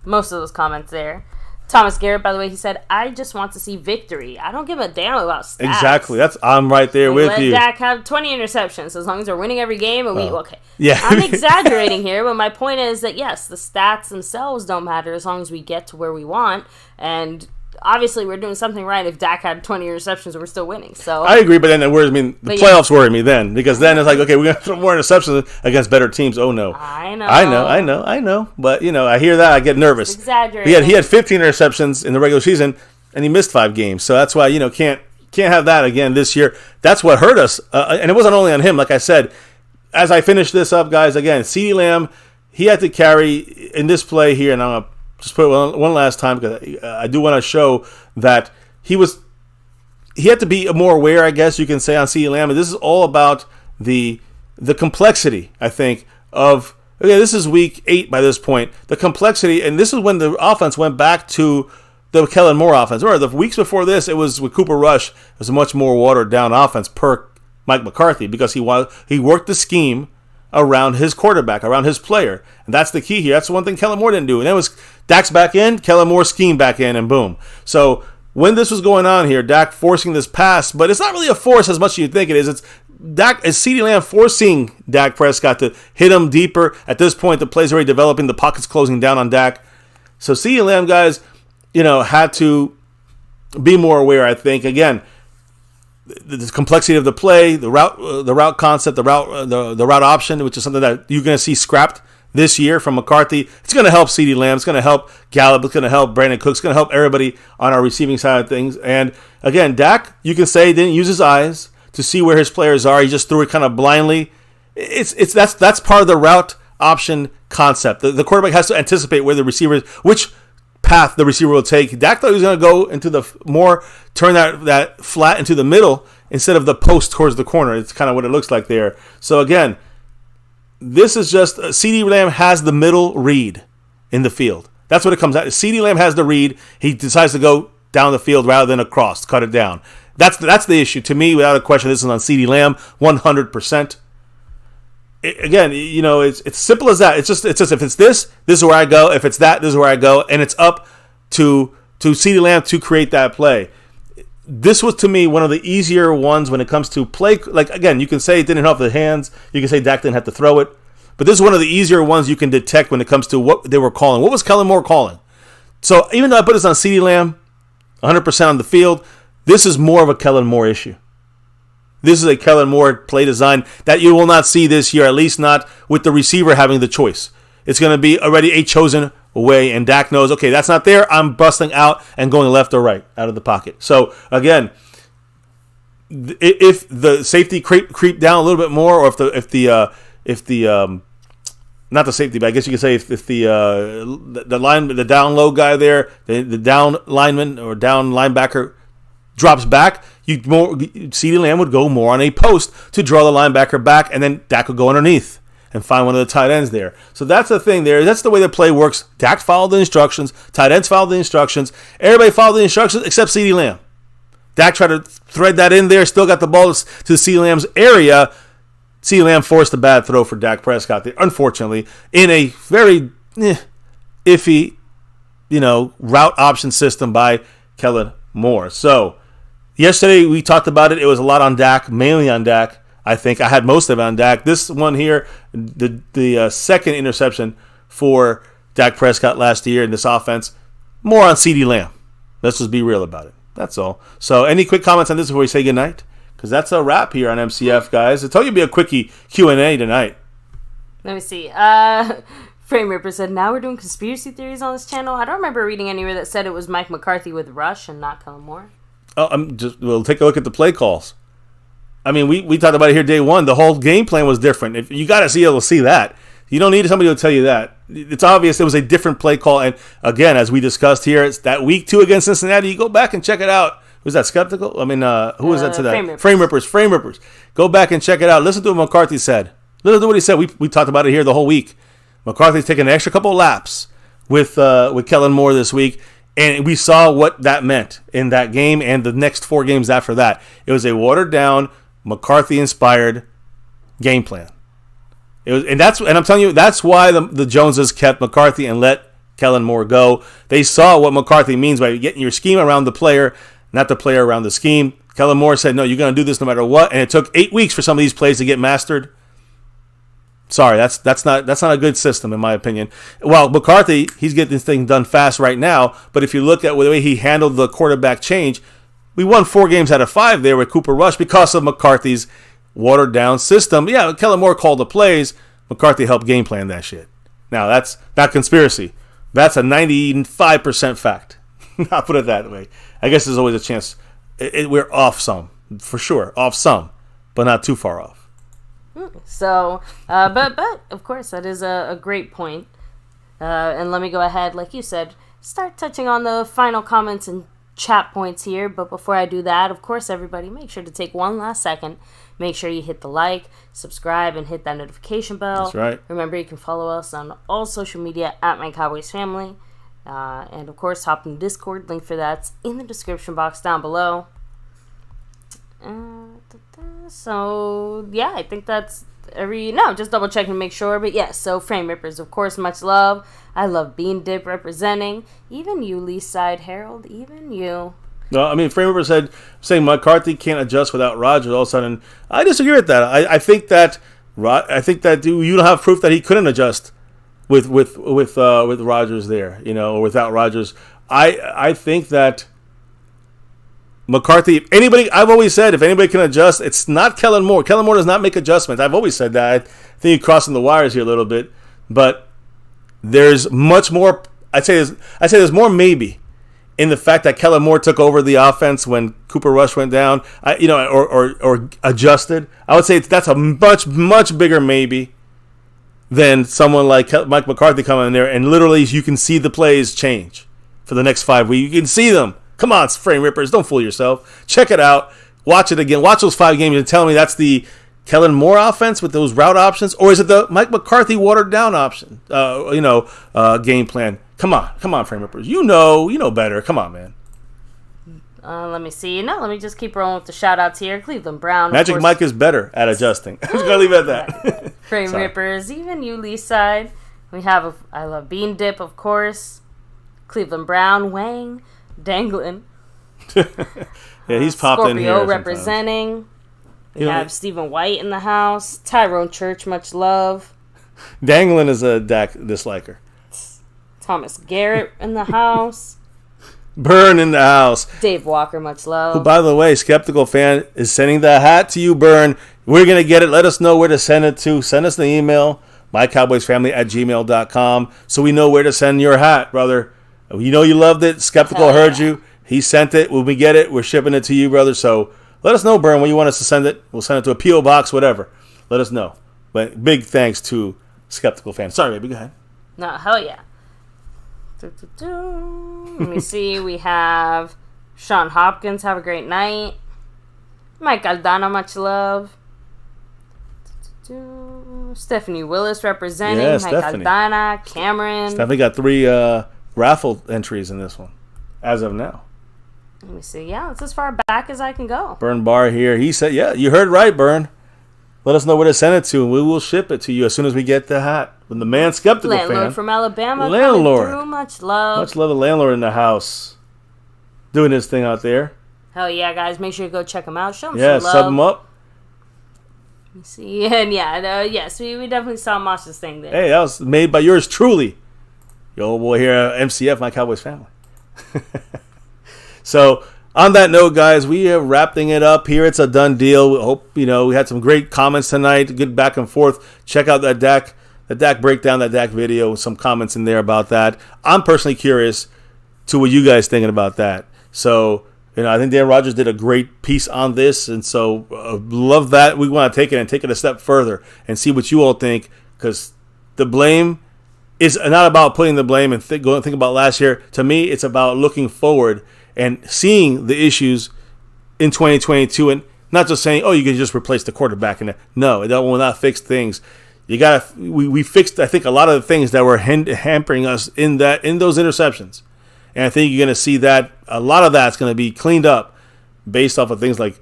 most of those comments there. Thomas Garrett, by the way, he said, "I just want to see victory. I don't give a damn about stats." Exactly. I'm right there with let you. Let Dak have 20 interceptions as long as they're winning every game. And okay. Yeah. I'm exaggerating here, but my point is that, yes, the stats themselves don't matter as long as we get to where we want. And obviously we're doing something right if Dak had 20 interceptions and we're still winning. So I agree, but then it worries me. The playoffs worry me then, because then it's like, okay, we're going to throw more interceptions against better teams. Oh, no. I know. But, I hear that. I get nervous. It's exaggerating. He had 15 interceptions in the regular season, and he missed 5 games. So that's why, can't have that again this year. That's what hurt us. And it wasn't only on him. Like I said, as I finish this up, guys, again, CeeDee Lamb, he had to carry in this play here, and I'm going to just put it one last time because I do want to show that he had to be more aware, I guess you can say, on CeeDee Lamb. And this is all about the complexity, I think, of this is week 8 by this point. The complexity, and this is when the offense went back to the Kellen Moore offense. Or the weeks before this, it was with Cooper Rush. It was a much more watered down offense per Mike McCarthy because he worked the scheme around his quarterback, around his player. And that's the key here. That's the one thing Kellen Moore didn't do. And then it was Dak's back in, Kellen Moore's scheme back in, and boom. So when this was going on here, Dak forcing this pass, but it's not really a force as much as you think it is. It's CeeDee Lamb forcing Dak Prescott to hit him deeper. At this point, the play's already developing, the pocket's closing down on Dak. So CeeDee Lamb, guys, had to be more aware, I think. Again, the complexity of the play, the route concept, the route option, which is something that you're going to see scrapped this year from McCarthy. It's going to help CeeDee Lamb. It's going to help Gallup. It's going to help Brandon Cooks. It's going to help everybody on our receiving side of things. And again, Dak, you can say, didn't use his eyes to see where his players are. He just threw it kind of blindly. That's part of the route option concept. The quarterback has to anticipate where the receiver, which path the receiver will take. Dak thought he was going to go into turn that flat into the middle instead of the post towards the corner. It's kind of what it looks like there. So again, this is just CeeDee Lamb has the middle read in the field. That's what it comes out. CeeDee Lamb has the read. He decides to go down the field rather than across, cut it down. That's the issue. To me, without a question, this is on CeeDee Lamb 100%. Again, it's simple as that. It's just if it's this is where I go. If it's that, this is where I go. And it's up to CeeDee Lamb to create that play. this was, to me, one of the easier ones when it comes to play. Like, again, you can say it didn't help the hands. You can say Dak didn't have to throw it. But this is one of the easier ones you can detect when it comes to what they were calling. What was Kellen Moore calling? So even though I put this on CeeDee Lamb, 100% on the field, this is more of a Kellen Moore issue. This is a Kellen Moore play design that you will not see this year, at least not with the receiver having the choice. It's going to be already a chosen way, and Dak knows, okay, that's not there. I'm busting out and going left or right out of the pocket. So, again, if the safety creep down a little bit more, or if the not the safety, but I guess you could say if the down low guy there, the down lineman or down linebacker drops back, CeeDee Lamb would go more on a post to draw the linebacker back, and then Dak would go underneath and find one of the tight ends there. So that's the thing there. That's the way the play works. Dak followed the instructions. Tight ends followed the instructions. Everybody followed the instructions except CeeDee Lamb. Dak tried to thread that in there, still got the ball to CeeDee Lamb's area. CeeDee Lamb forced a bad throw for Dak Prescott there, unfortunately, in a very iffy, route option system by Kellen Moore. So yesterday we talked about it. It was a lot on Dak, mainly on Dak. I think I had most of it on Dak. This one here, the second interception for Dak Prescott last year in this offense, more on CeeDee Lamb. Let's just be real about it. That's all. So any quick comments on this before we say goodnight? Because that's a wrap here on MCF, guys. I told you it'd be a quickie Q&A tonight. Let me see. Frame Ripper said, now we're doing conspiracy theories on this channel. I don't remember reading anywhere that said it was Mike McCarthy with Rush and not Kellen Moore. Oh, we'll take a look at the play calls. I mean, we talked about it here day one. The whole game plan was different. If you got to see that. You don't need somebody to tell you that. It's obvious it was a different play call. And again, as we discussed here, it's that week 2 against Cincinnati. You go back and check it out. Was that Skeptical? I mean, who was that today? Frame Rippers. Go back and check it out. Listen to what McCarthy said. Listen to what he said. We talked about it here the whole week. McCarthy's taking an extra couple of laps with Kellen Moore this week. And we saw what that meant in that game and the next 4 games after that. It was a watered-down, McCarthy-inspired game plan. And I'm telling you, that's why the Joneses kept McCarthy and let Kellen Moore go. They saw what McCarthy means by getting your scheme around the player, not the player around the scheme. Kellen Moore said, no, you're going to do this no matter what. And it took 8 weeks for some of these plays to get mastered. Sorry, that's not a good system, in my opinion. Well, McCarthy, he's getting this thing done fast right now. But if you look at the way he handled the quarterback change, we won 4 games out of 5 there with Cooper Rush because of McCarthy's watered-down system. Yeah, Kellen Moore called the plays. McCarthy helped game plan that shit. Now, that's not conspiracy. That's a 95% fact. I'll put it that way. I guess there's always a chance. We're off some, for sure. Off some, but not too far off. So, but of course, that is a great point. And let me go ahead, like you said, start touching on the final comments and chat points here. But before I do that, of course, everybody, make sure to take one last second. Make sure you hit the like, subscribe, and hit that notification bell. That's right. Remember, you can follow us on all social media at MyCowboysFamily. And, of course, hop in the Discord. Link for that's in the description box down below. So, yeah, I think that's just double checking to make sure. But, yes, so Frame Rippers, of course, much love. I love Bean Dip representing. Even you, Lee Side Herald, even you. No, I mean, Frame Ripper saying McCarthy can't adjust without Rodgers all of a sudden. I disagree with that. I think that you don't have proof that he couldn't adjust with Rodgers there, or without Rodgers. I think that McCarthy, I've always said, if anybody can adjust, it's not Kellen Moore. Kellen Moore does not make adjustments. I've always said that. I think you're crossing the wires here a little bit, but there's much more. I'd say there's more maybe in the fact that Kellen Moore took over the offense when Cooper Rush went down, or adjusted. I would say that's a much, much bigger maybe than someone like Mike McCarthy coming in there and literally you can see the plays change for the next 5 weeks. You can see them. Come on, Frame Rippers, don't fool yourself. Check it out. Watch it again. Watch those 5 games and tell me that's the Kellen Moore offense with those route options, or is it the Mike McCarthy watered down option? Game plan. Come on, Frame Rippers. You know better. Come on, man. Let me see. No, let me just keep rolling with the shout-outs here. Cleveland Brown. Magic Mike is better at adjusting. I'm just going to leave it at that. Frame Rippers. Even you, Lee Side. We have I love Bean Dip, of course. Cleveland Brown. Wang. Dangling. Yeah, he's popped in here. Scorpio representing. We have Stephen White in the house. Tyrone Church, much love. Danglin is a Dak disliker. Thomas Garrett in the house. Burn in the house. Dave Walker, much love. Who, by the way, Skeptical Fan is sending the hat to you, Burn. We're going to get it. Let us know where to send it to. Send us the email, mycowboysfamily@gmail.com, so we know where to send your hat, brother. You know you loved it. Skeptical heard you. He sent it. When we get it, we're shipping it to you, brother. So let us know, Burn, when you want us to send it. We'll send it to a P.O. box, whatever. Let us know. But big thanks to Skeptical Fan. Sorry, baby. Go ahead. No, hell yeah. Let me see. We have Sean Hopkins. Have a great night. Mike Aldana, much love. Stephanie Willis representing. Yeah, Mike Stephanie. Aldana. Cameron. Stephanie got 3 raffle entries in this one, as of now. Let me see. Yeah, it's as far back as I can go. Burn Bar here. He said, yeah, you heard right, Burn. Let us know where to send it to, and we will ship it to you as soon as we get the hat. When the man Skeptical Landlord Fan. from Alabama. Landlord. Through. Much love. Much love, the landlord in the house. Doing his thing out there. Hell yeah, guys. Make sure to go check him out. Show him Yeah, some love. sub him up. Let me see. And yes, we definitely saw Mosh's thing there. Hey, that was made by yours truly. Yo, boy here, MCF, My Cowboys Family. So, on that note, guys, we are wrapping it up here. It's a done deal. We hope, we had some great comments tonight, good back and forth. Check out that Dak breakdown, that Dak video, some comments in there about that. I'm personally curious to what you guys thinking about that. So, I think Dan Rogers did a great piece on this, and so love that. We want to take it a step further and see what you all think, because the blame is not about putting the blame and think about last year. To me, it's about looking forward and seeing the issues in 2022, and not just saying, "Oh, you can just replace the quarterback." And no, it will not fix things. You gotta. We fixed, I think, a lot of the things that were hampering us in those interceptions, and I think you're gonna see that a lot of that's gonna be cleaned up based off of things like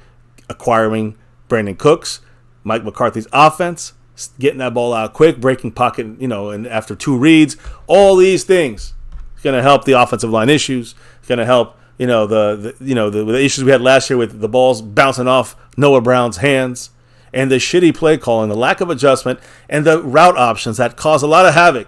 acquiring Brandon Cooks, Mike McCarthy's offense, getting that ball out quick, breaking pocket, and after 2 reads, all these things. It's gonna help the offensive line issues. It's gonna help. The issues we had last year with the balls bouncing off Noah Brown's hands, and the shitty play calling, the lack of adjustment, and the route options that caused a lot of havoc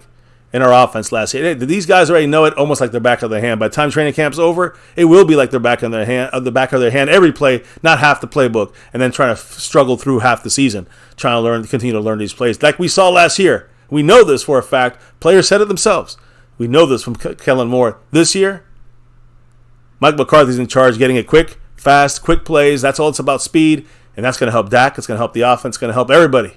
in our offense last year. These guys already know it almost like the back of their hand. By the time training camp's over, it will be like the back of their hand every play, not half the playbook, and then trying to struggle through half the season, trying to continue to learn these plays. Like we saw last year. We know this for a fact. Players said it themselves. We know this from Kellen Moore. This year, Mike McCarthy's in charge, getting it quick, fast, quick plays. That's all it's about, speed, and that's going to help Dak. It's going to help the offense. It's going to help everybody.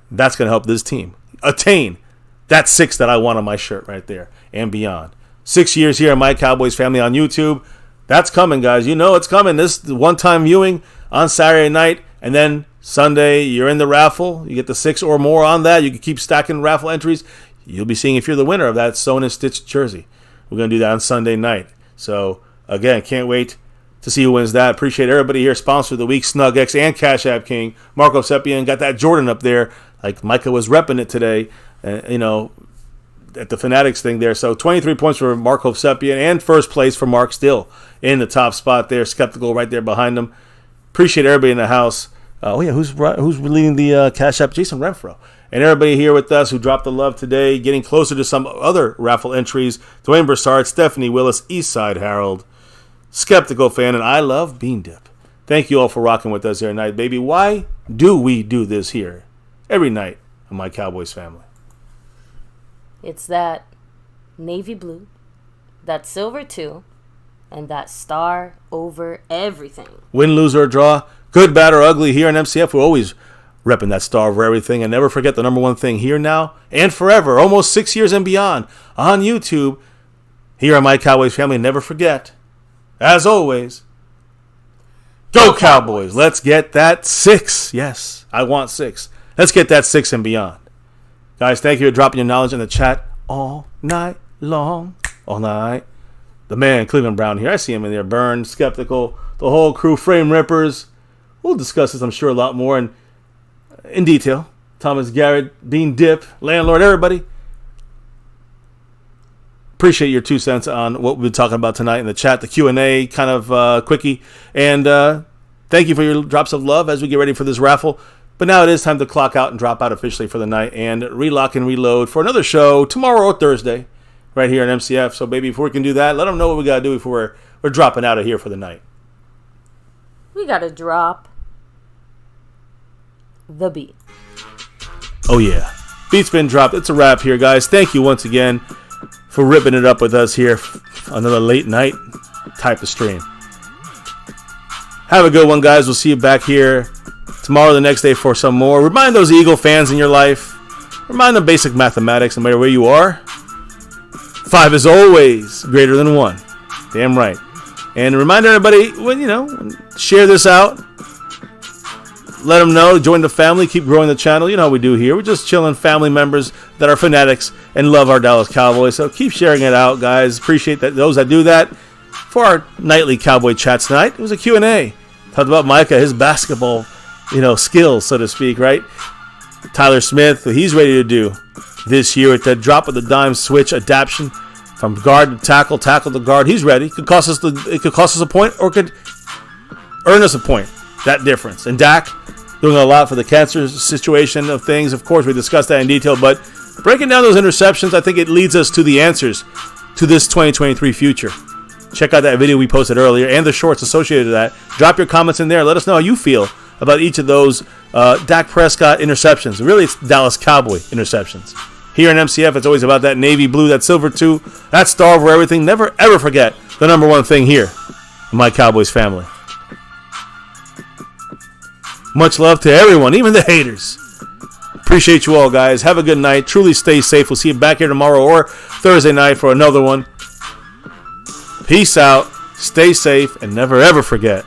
That's going to help this team attain that 6 that I want on my shirt right there and beyond. 6 years here on My Cowboys Family on YouTube. That's coming, guys. You know it's coming. This one-time viewing on Saturday night, and then Sunday you're in the raffle. You get the 6 or more on that. You can keep stacking raffle entries. You'll be seeing if you're the winner of that sewn and stitched jersey. We're going to do that on Sunday night. So, again, can't wait to see who wins that. Appreciate everybody here. Sponsor of the week, SnugX and Cash App King. Marco Seppian got that Jordan up there. Like Micah was repping it today, at the Fanatics thing there. So 23 points for Marco Seppian and first place for Mark Still in the top spot there. Skeptical right there behind him. Appreciate everybody in the house. Who's leading the Cash App? Jason Renfro. And everybody here with us who dropped the love today, getting closer to some other raffle entries. Dwayne Broussard, Stephanie Willis, Eastside Harold, Skeptical Fan, and I Love Bean Dip. Thank you all for rocking with us here tonight, baby. Why do we do this here every night on My Cowboys Family? It's that navy blue, that silver too, and that star over everything. Win, lose, or draw, good, bad, or ugly, here in MCF, we're always repping that star over everything. And never forget the number one thing here now and forever, almost 6 years and beyond, on YouTube, here on My Cowboys Family. Never forget, as always, go Cowboys. Let's get that 6. Yes, I want 6. Let's get that 6 and beyond. Guys, thank you for dropping your knowledge in the chat all night long. All night. The man, Cleveland Brown here. I see him in there. Burn, Skeptical, the whole crew, Frame Rippers. We'll discuss this, I'm sure, a lot more in detail. Thomas Garrett, Bean Dip, Landlord, everybody. Appreciate your 2 cents on what we've been talking about tonight in the chat, the Q&A kind of quickie. And thank you for your drops of love as we get ready for this raffle. But now it is time to clock out and drop out officially for the night and relock and reload for another show tomorrow or Thursday right here on MCF. So, baby, before we can do that, let them know what we got to do before we're dropping out of here for the night. We got to drop the beat. Oh, yeah. Beat's been dropped. It's a wrap here, guys. Thank you once again for ripping it up with us here. Another late night type of stream. Have a good one, guys. We'll see you back here tomorrow, the next day for some more. Remind those Eagle fans in your life. Remind them basic mathematics no matter where you are. 5 is always greater than 1. Damn right. And remind everybody, share this out. Let them know. Join the family. Keep growing the channel. You know how we do here. We're just chilling family members that are fanatics and love our Dallas Cowboys. So keep sharing it out, guys. Appreciate that those that do that. For our nightly Cowboy chats tonight, it was a Q&A. Talked about Micah, his basketball, skills, so to speak, right? Tyler Smith, what he's ready to do this year with the drop of the dime switch adaptation from guard to tackle to guard. He's ready. It could cost us a point or could earn us a point. That difference. And Dak doing a lot for the cancer situation of things. Of course, we discussed that in detail, but breaking down those interceptions, I think it leads us to the answers to this 2023 future. Check out that video we posted earlier and the shorts associated with that. Drop your comments in there. Let us know how you feel about each of those Dak Prescott interceptions. Really, it's Dallas Cowboy interceptions. Here in MCF, it's always about that navy blue, that silver too, that star over everything. Never, ever forget the number one thing here in my Cowboys family. Much love to everyone, even the haters. Appreciate you all, guys. Have a good night. Truly stay safe. We'll see you back here tomorrow or Thursday night for another one. Peace out. Stay safe and never, ever forget.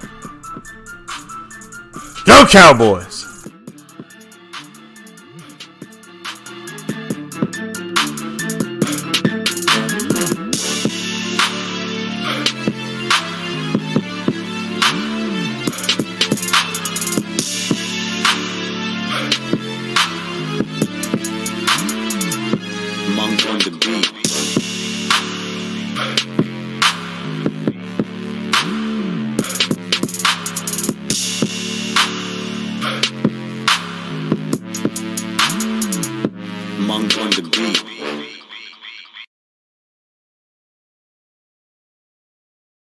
Go Cowboys!